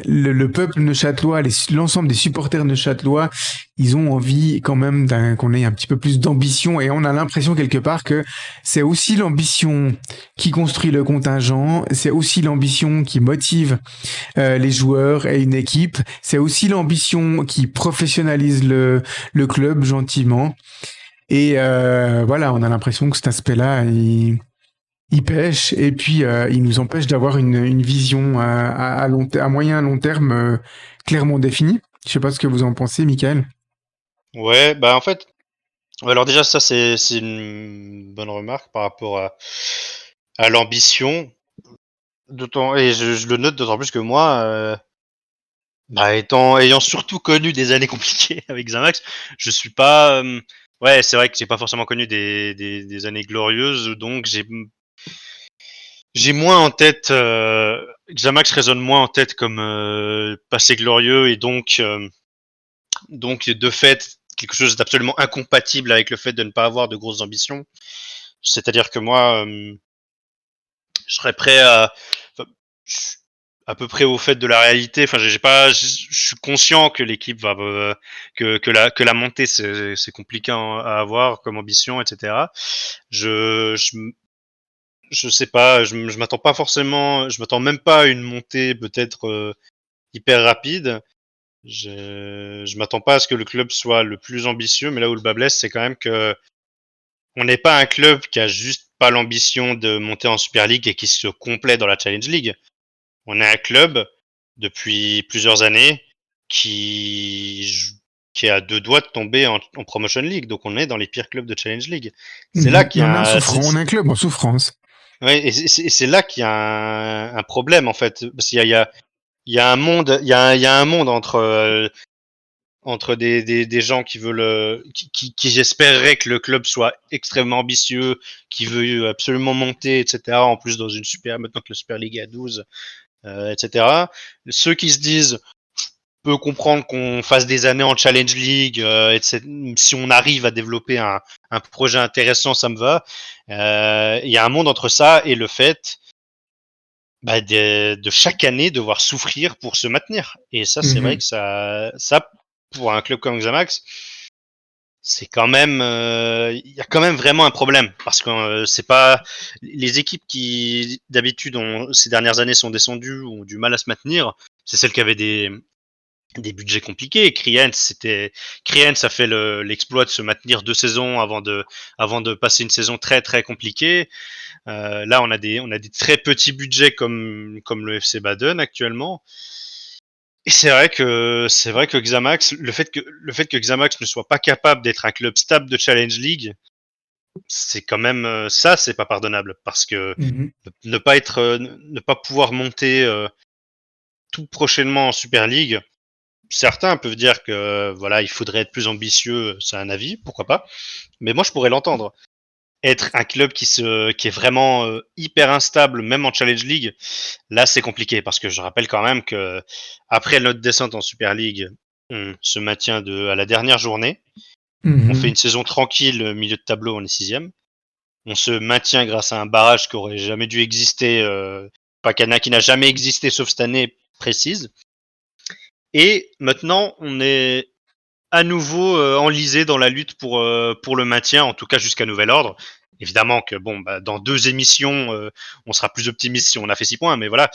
le peuple neuchâtelois, l'ensemble des supporters neuchâtelois, ils ont envie quand même qu'on ait un petit peu plus d'ambition et on a l'impression quelque part que c'est aussi l'ambition qui construit le contingent, c'est aussi l'ambition qui motive les joueurs et une équipe, c'est aussi l'ambition qui professionnalise le club gentiment. Et voilà, on a l'impression que cet aspect-là, il pêche et puis il nous empêche d'avoir une vision à moyen long terme clairement définie. Je sais pas ce que vous en pensez, Michael. Ouais, en fait, alors déjà ça c'est une bonne remarque par rapport à l'ambition. Et je le note d'autant plus que moi, ayant surtout connu des années compliquées avec Xamax, je suis pas. Ouais, c'est vrai que j'ai pas forcément connu des années glorieuses, donc j'ai moins en tête. Xamax résonne moins en tête comme passé glorieux, et donc de fait, quelque chose d'absolument incompatible avec le fait de ne pas avoir de grosses ambitions. C'est-à-dire que moi, je serais prêt à, enfin, je suis à peu près au fait de la réalité. Enfin, je suis conscient que l'équipe va, que la montée c'est compliqué à avoir comme ambition, etc. Je, je, je sais pas, je m'attends pas forcément, je m'attends même pas à une montée peut-être hyper rapide. Je m'attends pas à ce que le club soit le plus ambitieux, mais là où le bas blesse, c'est quand même que on n'est pas un club qui a juste pas l'ambition de monter en Super League et qui se complaît dans la Challenge League. On est un club depuis plusieurs années qui qui est à 2 doigts de tomber en Promotion League. Donc on est dans les pires clubs de Challenge League. C'est là qu'il y On est en a souffrance, on est un club en souffrance. ouais, et c'est là qu'il y a un problème en fait, parce il y a un monde, il y a un monde entre des gens qui veulent qui espéreraient que le club soit extrêmement ambitieux, qui veut absolument monter, etc. En plus dans une super maintenant que le Super League est à 12, etc. Ceux qui se disent je peux comprendre qu'on fasse des années en Challenge League, etc. Si on arrive à développer un projet intéressant, ça me va. Il y a un monde entre ça et le fait de chaque année devoir souffrir pour se maintenir. Et ça, c'est vrai que ça, pour un club comme Xamax, c'est quand même, il y a quand même vraiment un problème parce que c'est pas les équipes qui d'habitude ces dernières années sont descendues ou ont du mal à se maintenir. C'est celles qui avaient des budgets compliqués. Kriens a fait l'exploit de se maintenir 2 saisons avant de passer une saison très très compliquée. Là, on a des très petits budgets comme le FC Baden actuellement. Et c'est vrai que Xamax, le fait que Xamax ne soit pas capable d'être un club stable de Challenge League, c'est quand même ça, c'est pas pardonnable parce que ne pas pouvoir monter tout prochainement en Super League. Certains peuvent dire que voilà, il faudrait être plus ambitieux, c'est un avis, pourquoi pas. Mais moi, je pourrais l'entendre. Être un club qui est vraiment hyper instable, même en Challenge League, là c'est compliqué parce que je rappelle quand même que après notre descente en Super League, on se maintient à la dernière journée. On fait une saison tranquille, milieu de tableau, on est 6e. On se maintient grâce à un barrage qui aurait jamais dû exister, qui n'a jamais existé sauf cette année précise. Et maintenant, on est à nouveau enlisé dans la lutte pour le maintien, en tout cas jusqu'à nouvel ordre. Évidemment que dans 2 émissions, on sera plus optimiste si on a fait 6 points, mais voilà,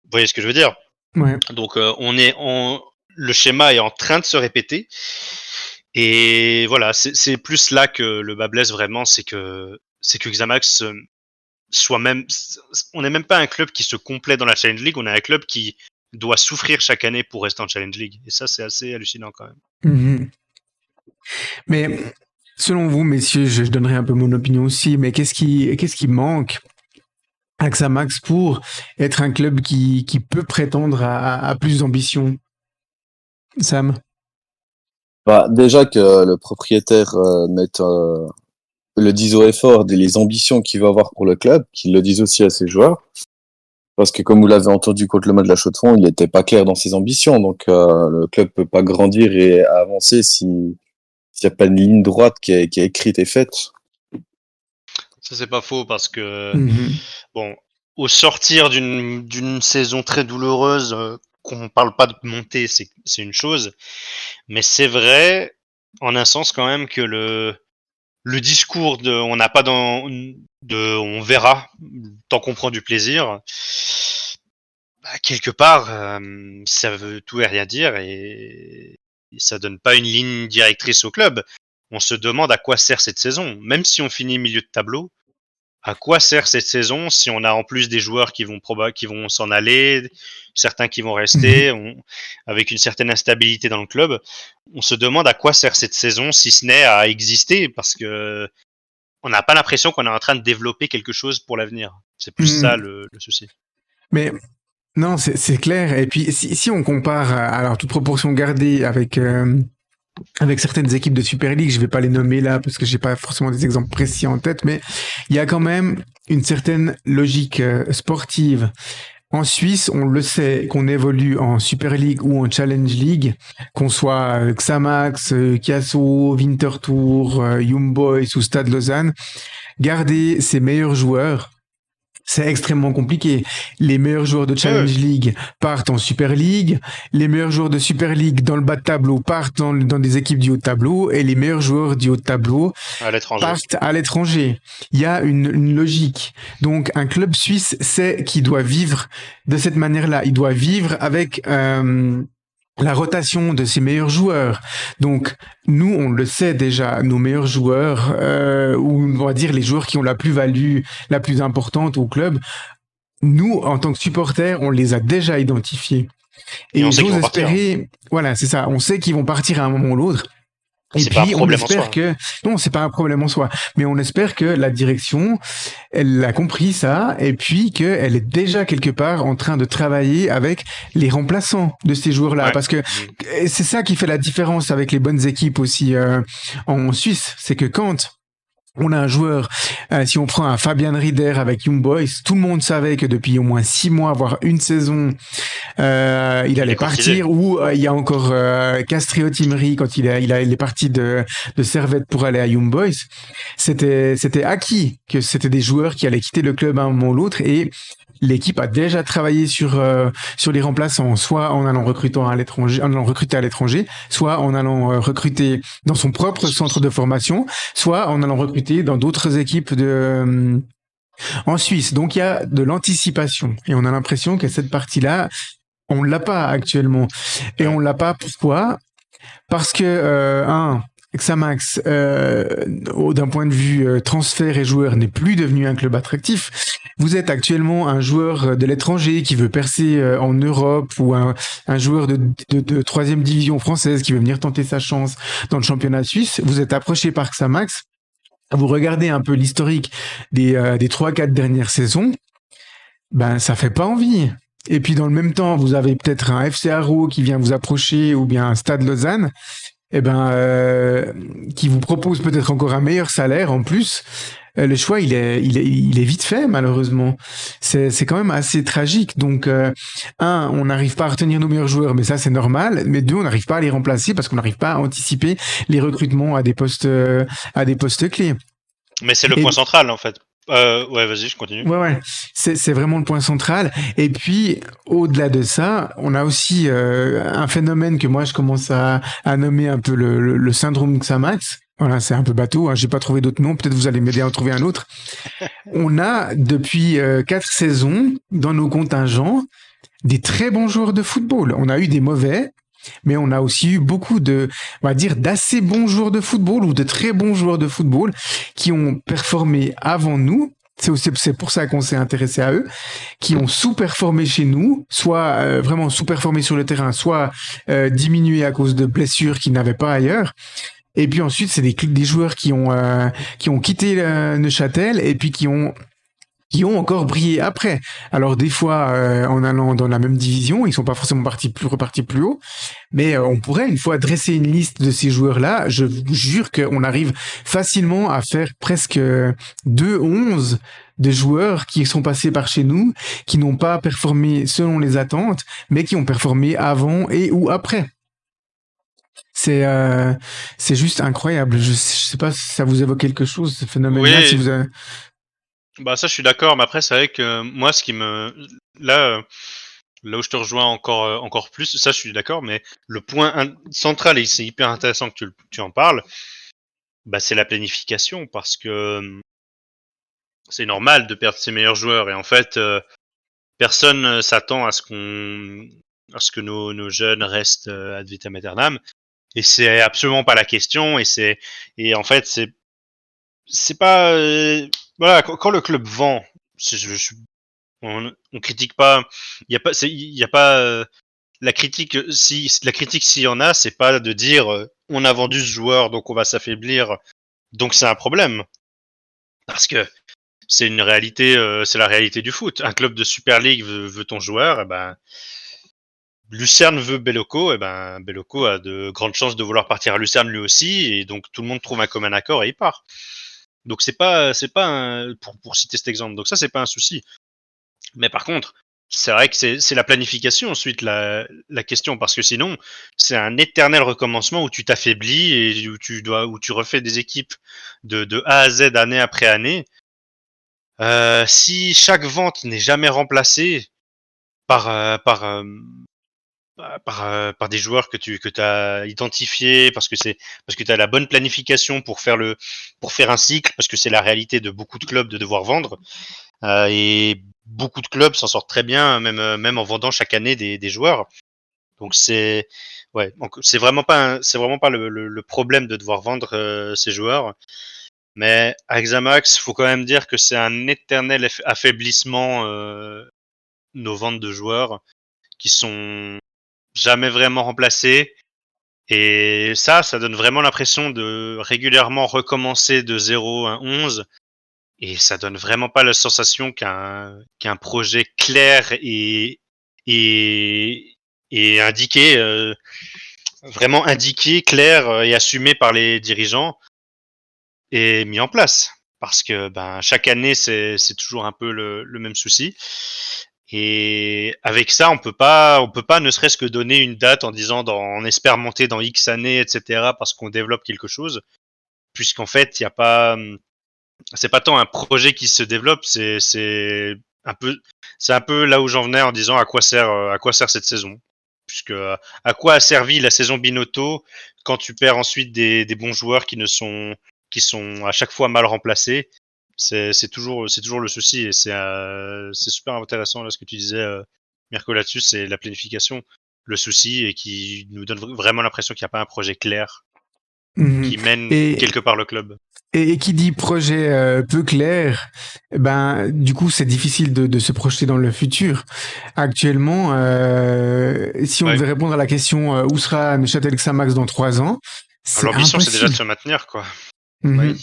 vous voyez ce que je veux dire. Ouais. Donc le schéma est en train de se répéter. Et voilà, c'est plus là que le bas blesse vraiment, c'est que Xamax on n'est même pas un club qui se complaît dans la Challenge League, on est un club qui doit souffrir chaque année pour rester en Challenge League. Et ça, c'est assez hallucinant quand même. Mais selon vous, messieurs, je donnerai un peu mon opinion aussi, mais qu'est-ce qui manque à Xamax pour être un club qui peut prétendre à plus d'ambition? Sam? Déjà que le propriétaire mette le dise haut et fort les ambitions qu'il veut avoir pour le club, qu'il le dise aussi à ses joueurs. Parce que comme vous l'avez entendu contre le match de la Chaux-de-Fonds, il n'était pas clair dans ses ambitions. Donc le club peut pas grandir et avancer s'il n'y a pas une ligne droite qui est écrite et faite. Ça, c'est pas faux parce que, au sortir d'une saison très douloureuse, qu'on parle pas de montée, c'est une chose. Mais c'est vrai, en un sens quand même, que le discours on n'a pas on verra tant qu'on prend du plaisir, quelque part, ça veut tout et rien dire et ça donne pas une ligne directrice au club. On se demande à quoi sert cette saison. Même si on finit milieu de tableau, à quoi sert cette saison si on a en plus des joueurs qui vont s'en aller, certains qui vont rester, avec une certaine instabilité dans le club. On se demande à quoi sert cette saison si ce n'est à exister parce que on n'a pas l'impression qu'on est en train de développer quelque chose pour l'avenir. C'est plus ça le souci. Mais non, c'est clair. Et puis si on compare, alors toute proportion gardée avec certaines équipes de Super League, je vais pas les nommer là parce que j'ai pas forcément des exemples précis en tête, mais il y a quand même une certaine logique sportive En Suisse, on le sait, qu'on évolue en Super League ou en Challenge League, qu'on soit Xamax, Casso, Winterthur, Young Boys ou Stade Lausanne, garder ses meilleurs joueurs, c'est extrêmement compliqué. Les meilleurs joueurs de Ouais, Challenge League partent en Super League, les meilleurs joueurs de Super League dans le bas de tableau partent dans des équipes du haut de tableau, et les meilleurs joueurs du haut de tableau à l'étranger. partent à l'étranger. Il y a une logique. Donc un club suisse sait qu'il doit vivre de cette manière-là. Il doit vivre avec la rotation de ses meilleurs joueurs. Donc nous, on le sait déjà, nos meilleurs joueurs, ou on va dire les joueurs qui ont la plus-value la plus importante au club, nous, en tant que supporters, on les a déjà identifiés. Et on Et sait qu'ils j'ose vont partir, hein. espérer, voilà, c'est ça, on sait qu'ils vont partir à un moment ou l'autre. Et C'est pas un puis, on problème en soi, espère hein. que, non, c'est pas un problème en soi, mais on espère que la direction, elle a compris ça, et puis qu'elle est déjà quelque part en train de travailler avec les remplaçants de ces joueurs-là, Ouais. parce que c'est ça qui fait la différence avec les bonnes équipes aussi en Suisse, c'est que quand on a un joueur, si on prend un Fabian Rieder avec Young Boys, tout le monde savait que depuis au moins 6 mois, voire une saison, il allait est courtisé. partir. Ou il y a encore Castrio Timry quand il est parti de Servette pour aller à Young Boys. C'était acquis que c'était des joueurs qui allaient quitter le club à un moment ou l'autre, et l'équipe a déjà travaillé sur les remplaçants, soit en allant recruter à l'étranger, soit en allant recruter dans son propre centre de formation, soit en allant recruter dans d'autres équipes en Suisse. Donc il y a de l'anticipation, et on a l'impression que cette partie-là, on l'a pas actuellement. Et Ouais. on l'a pas, pourquoi? Parce que Xamax, d'un point de vue transfert et joueur, n'est plus devenu un club attractif. Vous êtes actuellement un joueur de l'étranger qui veut percer en Europe, ou un joueur de troisième division française qui veut venir tenter sa chance dans le championnat suisse. Vous êtes approché par Xamax. Vous regardez un peu l'historique des 3-4 dernières saisons, ben ça fait pas envie. Et puis dans le même temps, vous avez peut-être un FC Haro qui vient vous approcher, ou bien un Stade Lausanne, qui vous propose peut-être encore un meilleur salaire en plus. Le choix, il est vite fait, malheureusement. C'est quand même assez tragique. Donc, on n'arrive pas à retenir nos meilleurs joueurs, mais ça, c'est normal. Mais deux, on n'arrive pas à les remplacer parce qu'on n'arrive pas à anticiper les recrutements à des postes clés. Mais c'est le Et- point central, en fait. Ouais, vas-y, je continue. Ouais, c'est vraiment le point central. Et puis, au-delà de ça, on a aussi un phénomène que moi je commence à nommer un peu le syndrome Xamax. Voilà, c'est un peu bateau, hein, j'ai pas trouvé d'autres noms. Peut-être vous allez m'aider à en trouver un autre. On a depuis 4 saisons dans nos contingents des très bons joueurs de football. On a eu des mauvais, mais on a aussi eu beaucoup on va dire, d'assez bons joueurs de football, ou de très bons joueurs de football qui ont performé avant nous. C'est pour ça qu'on s'est intéressé à eux, qui ont sous-performé chez nous, soit vraiment sous-performé sur le terrain, soit diminué à cause de blessures qu'ils n'avaient pas ailleurs. Et puis ensuite, c'est des joueurs qui ont quitté Neuchâtel, et puis qui ont encore brillé après. Alors des fois, en allant dans la même division, ils sont pas forcément repartis plus haut, mais on pourrait une fois dresser une liste de ces joueurs-là. Je vous jure qu'on arrive facilement à faire presque 2-11 de joueurs qui sont passés par chez nous, qui n'ont pas performé selon les attentes, mais qui ont performé avant et ou après. C'est juste incroyable. Je sais pas si ça vous évoque quelque chose, ce phénomène-là. Oui. Si vous avez... Bah ça, je suis d'accord, mais après, c'est vrai que moi, ce qui me... Là où je te rejoins encore plus, ça, je suis d'accord, mais le point central, et c'est hyper intéressant que tu en parles, bah, c'est la planification, parce que c'est normal de perdre ses meilleurs joueurs, et en fait, personne s'attend à ce que nos jeunes restent ad vitam aeternam, et c'est absolument pas la question, et en fait, c'est pas voilà, quand le club vend, on critique pas, il y a pas la critique, si la critique s'il y en a, c'est pas de dire on a vendu ce joueur donc on va s'affaiblir, donc c'est un problème, parce que c'est une réalité, c'est la réalité du foot. Un club de Super League veut ton joueur, et ben Lucerne veut Belloco, et ben Belloco a de grandes chances de vouloir partir à Lucerne lui aussi, et donc tout le monde trouve un commun accord et il part. Donc c'est pas pour citer cet exemple. Donc ça, c'est pas un souci. Mais par contre, c'est vrai que c'est la planification ensuite la question, parce que sinon c'est un éternel recommencement où tu t'affaiblis et où tu refais des équipes de A à Z année après année. Si chaque vente n'est jamais remplacée par par des joueurs que t'as identifiés, parce que tu as la bonne planification pour faire un cycle, parce que c'est la réalité de beaucoup de clubs de devoir vendre. Et beaucoup de clubs s'en sortent très bien, même en vendant chaque année des joueurs. Donc c'est vraiment pas le problème de devoir vendre ces joueurs. Mais à Xamax, faut quand même dire que c'est un éternel affaiblissement nos ventes de joueurs qui sont jamais vraiment remplacés. Et ça donne vraiment l'impression de régulièrement recommencer de 0 à 11. Et ça donne vraiment pas la sensation qu'un projet clair et, et indiqué, vraiment indiqué, clair et assumé par les dirigeants est mis en place. Parce que chaque année, c'est toujours un peu le même souci. Et avec ça, on peut pas ne serait-ce que donner une date en disant on espère monter dans X années, etc. parce qu'on développe quelque chose. Puisqu'en fait, il n'y a pas, c'est pas tant un projet qui se développe, un peu, c'est un peu là où j'en venais en disant à quoi sert cette saison. Puisque à quoi a servi la saison Binotto quand tu perds ensuite des bons joueurs qui sont à chaque fois mal remplacés. C'est toujours le souci et c'est super intéressant là ce que tu disais Mirko là-dessus, c'est la planification, le souci et qui nous donne vraiment l'impression qu'il n'y a pas un projet clair Mhm. qui mène Et, quelque part le club. et qui dit projet peu clair, ben du coup c'est difficile de se projeter dans le futur. Actuellement, si on Ouais. devait répondre à la question où sera Neuchâtel Xamax dans 3 ans, c'est L'ambition, c'est déjà de impossible. se maintenir, quoi. Oui. Mhm.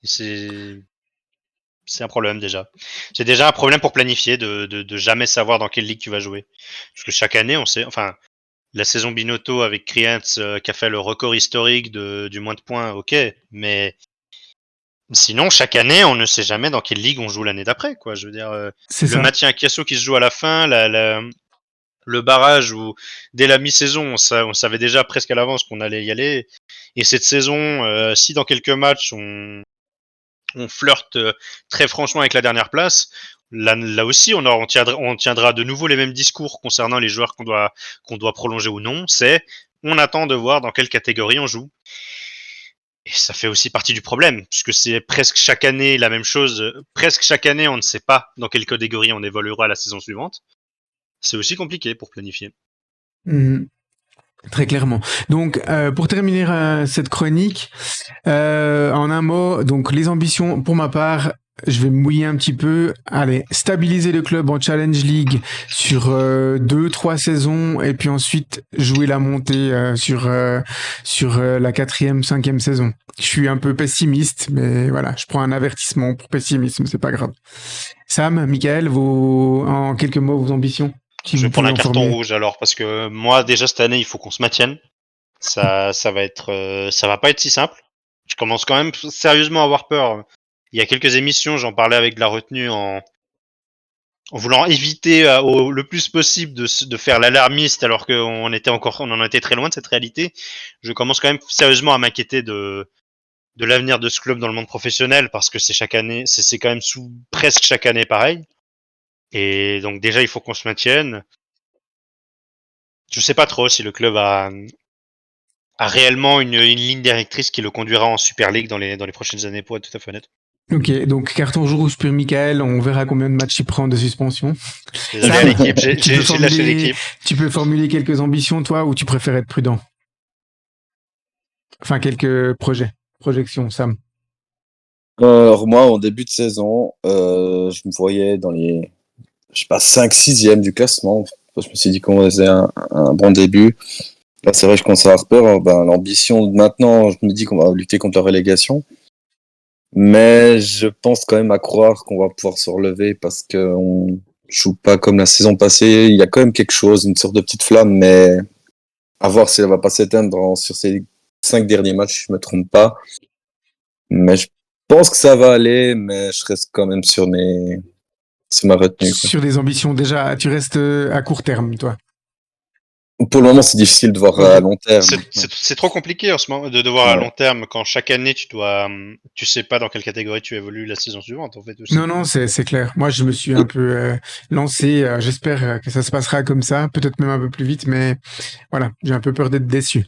C'est, c'est un problème déjà. C'est déjà un problème pour planifier de jamais savoir dans quelle ligue tu vas jouer. Parce que chaque année, on sait, enfin, la saison Binotto avec Kriens qui a fait le record historique du moins de points, ok. Mais sinon, chaque année, on ne sait jamais dans quelle ligue on joue l'année d'après, quoi. Je veux dire, C'est le ça. maintien à Kiasso qui se joue à la fin, le barrage où dès la mi-saison on savait déjà presque à l'avance qu'on allait y aller, et cette saison si dans quelques matchs on flirte très franchement avec la dernière place, là aussi on tiendra de nouveau les mêmes discours concernant les joueurs qu'on doit prolonger ou non, c'est on attend de voir dans quelle catégorie on joue. Et ça fait aussi partie du problème, puisque c'est presque chaque année la même chose. Presque chaque année, on ne sait pas dans quelle catégorie on évoluera la saison suivante. C'est aussi compliqué pour planifier. Mhm. Très clairement. Donc, pour terminer cette chronique, en un mot, donc les ambitions, pour ma part, je vais me mouiller un petit peu. Allez, stabiliser le club en Challenge League sur 2, 3 saisons, et puis ensuite jouer la montée sur la 4e, 5e saison. Je suis un peu pessimiste, mais voilà, je prends un avertissement pour pessimisme, c'est pas grave. Sam, Michael, en quelques mots, vos ambitions, si Je vais vous prendre pouvez un en carton formuler. rouge alors, parce que moi déjà cette année il faut qu'on se maintienne. Ça va pas être si simple. Je commence quand même sérieusement à avoir peur. Il y a quelques émissions, j'en parlais avec de la retenue en voulant éviter le plus possible de faire l'alarmiste alors on en était très loin de cette réalité. Je commence quand même sérieusement à m'inquiéter de l'avenir de ce club dans le monde professionnel, parce que c'est chaque année, c'est quand même presque chaque année pareil. Et donc déjà il faut qu'on se maintienne. Je sais pas trop si le club a réellement une ligne directrice qui le conduira en Super League dans les prochaines années, pour être tout à fait honnête. Ok, donc carton rouge pour Michael, on verra combien de matchs il prend de suspension. Désolé à Sam, l'équipe, tu peux j'ai lâché formuler, l'équipe. tu peux formuler quelques ambitions, toi, ou tu préfères être prudent? Enfin, quelques projections, Sam. Alors moi, en début de saison, je me voyais dans les, je sais pas, 5 6e du classement. Je me suis dit qu'on faisait un bon début. Là, c'est vrai que je commence à avoir peur. Alors, ben, l'ambition, maintenant, je me dis qu'on va lutter contre la relégation. Mais je pense quand même à croire qu'on va pouvoir se relever parce qu'on joue pas comme la saison passée. Il y a quand même quelque chose, une sorte de petite flamme, mais à voir si elle va pas s'éteindre sur ces 5 derniers matchs, si je me trompe pas. Mais je pense que ça va aller, mais je reste quand même C'est ma retenue. Quoi. Sur des ambitions déjà, tu restes à court terme, toi. Pour le moment, c'est difficile de voir à long terme. C'est trop compliqué en ce moment de voir à Ouais. long terme quand chaque année tu sais pas dans quelle catégorie tu évolues la saison suivante en fait aussi. Non, c'est clair. Moi, je me suis un peu lancé. J'espère que ça se passera comme ça, peut-être même un peu plus vite, mais voilà, j'ai un peu peur d'être déçu.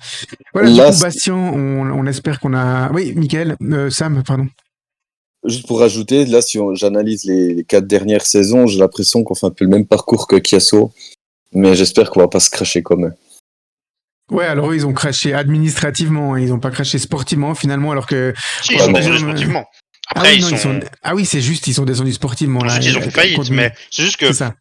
Voilà, Là, du coup, Bastien, on espère qu'on a. Oui, Mickaël, Sam, pardon. juste pour rajouter, là, si j'analyse les 4 dernières saisons, j'ai l'impression qu'on fait un peu le même parcours que Chiasso, mais j'espère qu'on va pas se cracher comme eux. Ouais, alors eux, ils ont craché administrativement, ils ont pas craché sportivement finalement, alors que. Si, ils sont non. descendus sportivement. Ah Après, oui, non, ils sont. Ah oui, c'est juste, ils sont descendus sportivement en là. fait, ils ont fait faillite, Contenu. mais c'est juste que C'est ça.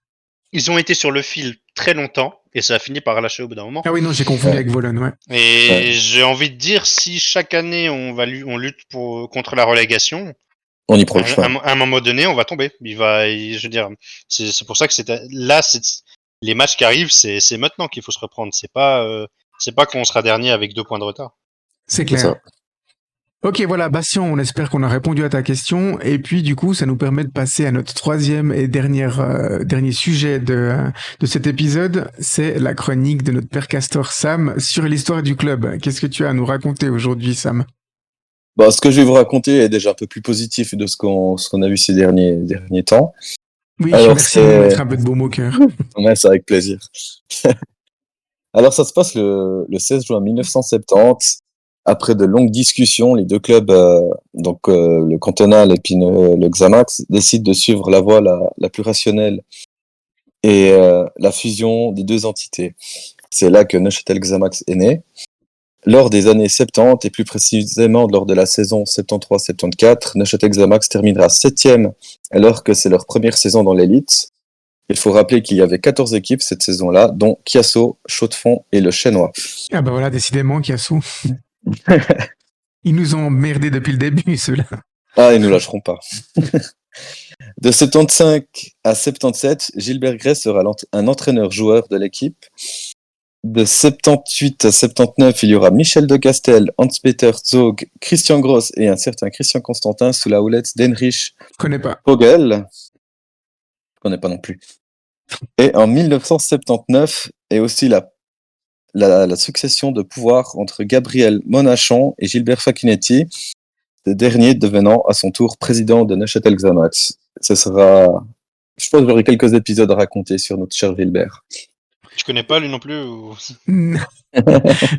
ils ont été sur le fil très longtemps et ça a fini par lâcher au bout d'un moment. Ah oui, non, j'ai confondu Ouais. avec Volen, ouais. Et Ouais. j'ai envie de dire, si chaque année on lutte contre la relégation, On y prend le à chemin. un moment donné, on va tomber. Je veux dire, c'est pour ça que les matchs qui arrivent, c'est maintenant qu'il faut se reprendre. C'est pas qu'on sera dernier avec 2 points de retard. C'est C'est clair. ça. Ok, voilà, Bastien, on espère qu'on a répondu à ta question. Et puis, du coup, ça nous permet de passer à notre troisième et dernier sujet de cet épisode. C'est la chronique de notre père Castor Sam sur l'histoire du club. Qu'est-ce que tu as à nous raconter aujourd'hui, Sam? Bah, ce que je vais vous raconter est déjà un peu plus positif de ce qu'on a vu ces derniers temps. Oui, Alors, merci de nous mettre un peu de baume au cœur. Ouais, c'est avec plaisir. Alors, ça se passe le 16 juin 1970. Après de longues discussions, les deux clubs, le Cantonal et puis le Xamax, décident de suivre la voie la plus rationnelle et la fusion des deux entités. C'est là que Neuchâtel Xamax est né. Lors des années 70, et plus précisément lors de la saison 73-74, Neuchâtel Xamax terminera 7e alors que c'est leur première saison dans l'élite. Il faut rappeler qu'il y avait 14 équipes cette saison-là, dont Chiasso, Chaux-de-Fonds et le Chênois. Ah bah voilà, décidément, Kiasu. Ils nous ont emmerdés depuis le début, ceux-là. Ah, ils nous lâcheront pas. De 75 à 77, Gilbert Gress sera un entraîneur-joueur de l'équipe. De 78 à 79, il y aura Michel de Castel, Hans-Peter Zog, Christian Gross et un certain Christian Constantin sous la houlette d'Heinrich Je connais pas. Vogel. Je connais pas non plus. Et en 1979 est aussi la succession de pouvoir entre Gabriel Monachon et Gilbert Facchinetti, ce dernier devenant à son tour président de Neuchâtel Xamax. Je pense que j'aurai quelques épisodes à raconter sur notre cher Gilbert. Tu connais pas lui non plus ou...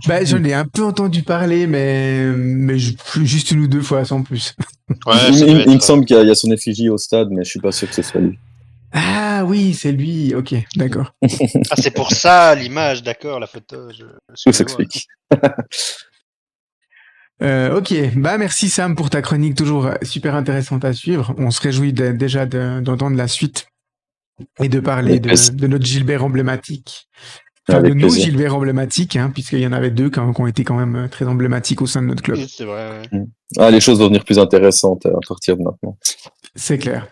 Bah, j'en ai un peu entendu parler, mais juste une ou deux fois, sans plus. Ouais, Il me semble qu'il y a son effigie au stade, mais je suis pas sûr que ce soit lui. Ah oui, c'est lui. Ok, d'accord. Ah, c'est pour ça l'image, d'accord, la photo. Tout s'explique. Ok, bah merci Sam pour ta chronique toujours super intéressante à suivre. On se réjouit déjà d'entendre la suite et de parler de notre Gilbert emblématique. Enfin, Avec de nos plaisir. Gilbert emblématiques, hein, puisqu'il y en avait deux qui ont été quand même très emblématiques au sein de notre club. Oui, c'est vrai. Ouais. Ah, les choses vont devenir plus intéressantes à partir de maintenant. C'est clair.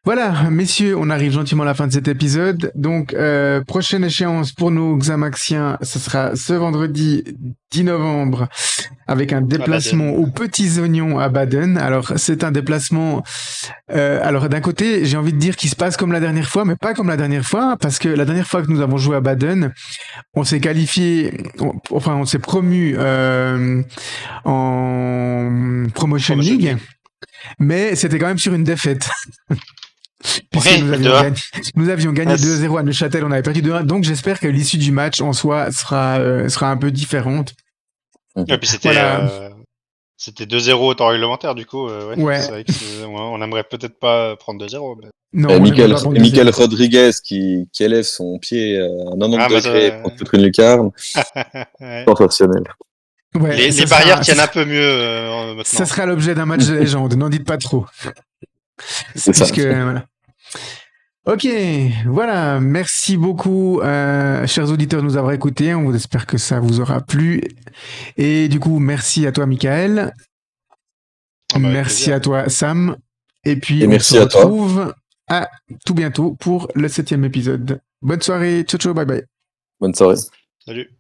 Voilà, messieurs, on arrive gentiment à la fin de cet épisode. Donc, prochaine échéance pour nos Xamaxiens, ce sera ce vendredi 10 novembre avec un déplacement aux Petits Oignons à Baden. Alors, c'est un déplacement... alors, d'un côté, j'ai envie de dire qu'il se passe comme la dernière fois, mais pas comme la dernière fois, parce que la dernière fois que nous avons joué à Baden, on s'est qualifié... on s'est promu en Promotion League, mais c'était quand même sur une défaite. Puisque nous avions gagné 2-0 à Neuchâtel, on avait perdu 2-1, donc j'espère que l'issue du match en soi sera un peu différente. Et puis c'était 2-0 au temps réglementaire, du coup. Ouais. C'est vrai on aimerait peut-être pas prendre 2-0. Mais... Non, Michael Rodriguez qui élève son pied à 90 degrés pour toute une lucarne. Sensationnel. Ouais, les barrières tiennent un peu mieux maintenant. Ça sera l'objet d'un match de légende, n'en dites pas trop. C'est ça. Voilà. Ok, voilà. Merci beaucoup, chers auditeurs, de nous avoir écoutés. On espère que ça vous aura plu. Et du coup, merci à toi, Michael. Merci à toi, Sam. Et puis, on se retrouve à tout bientôt pour le 7e épisode. Bonne soirée. Ciao, ciao, bye bye. Bonne soirée. Salut.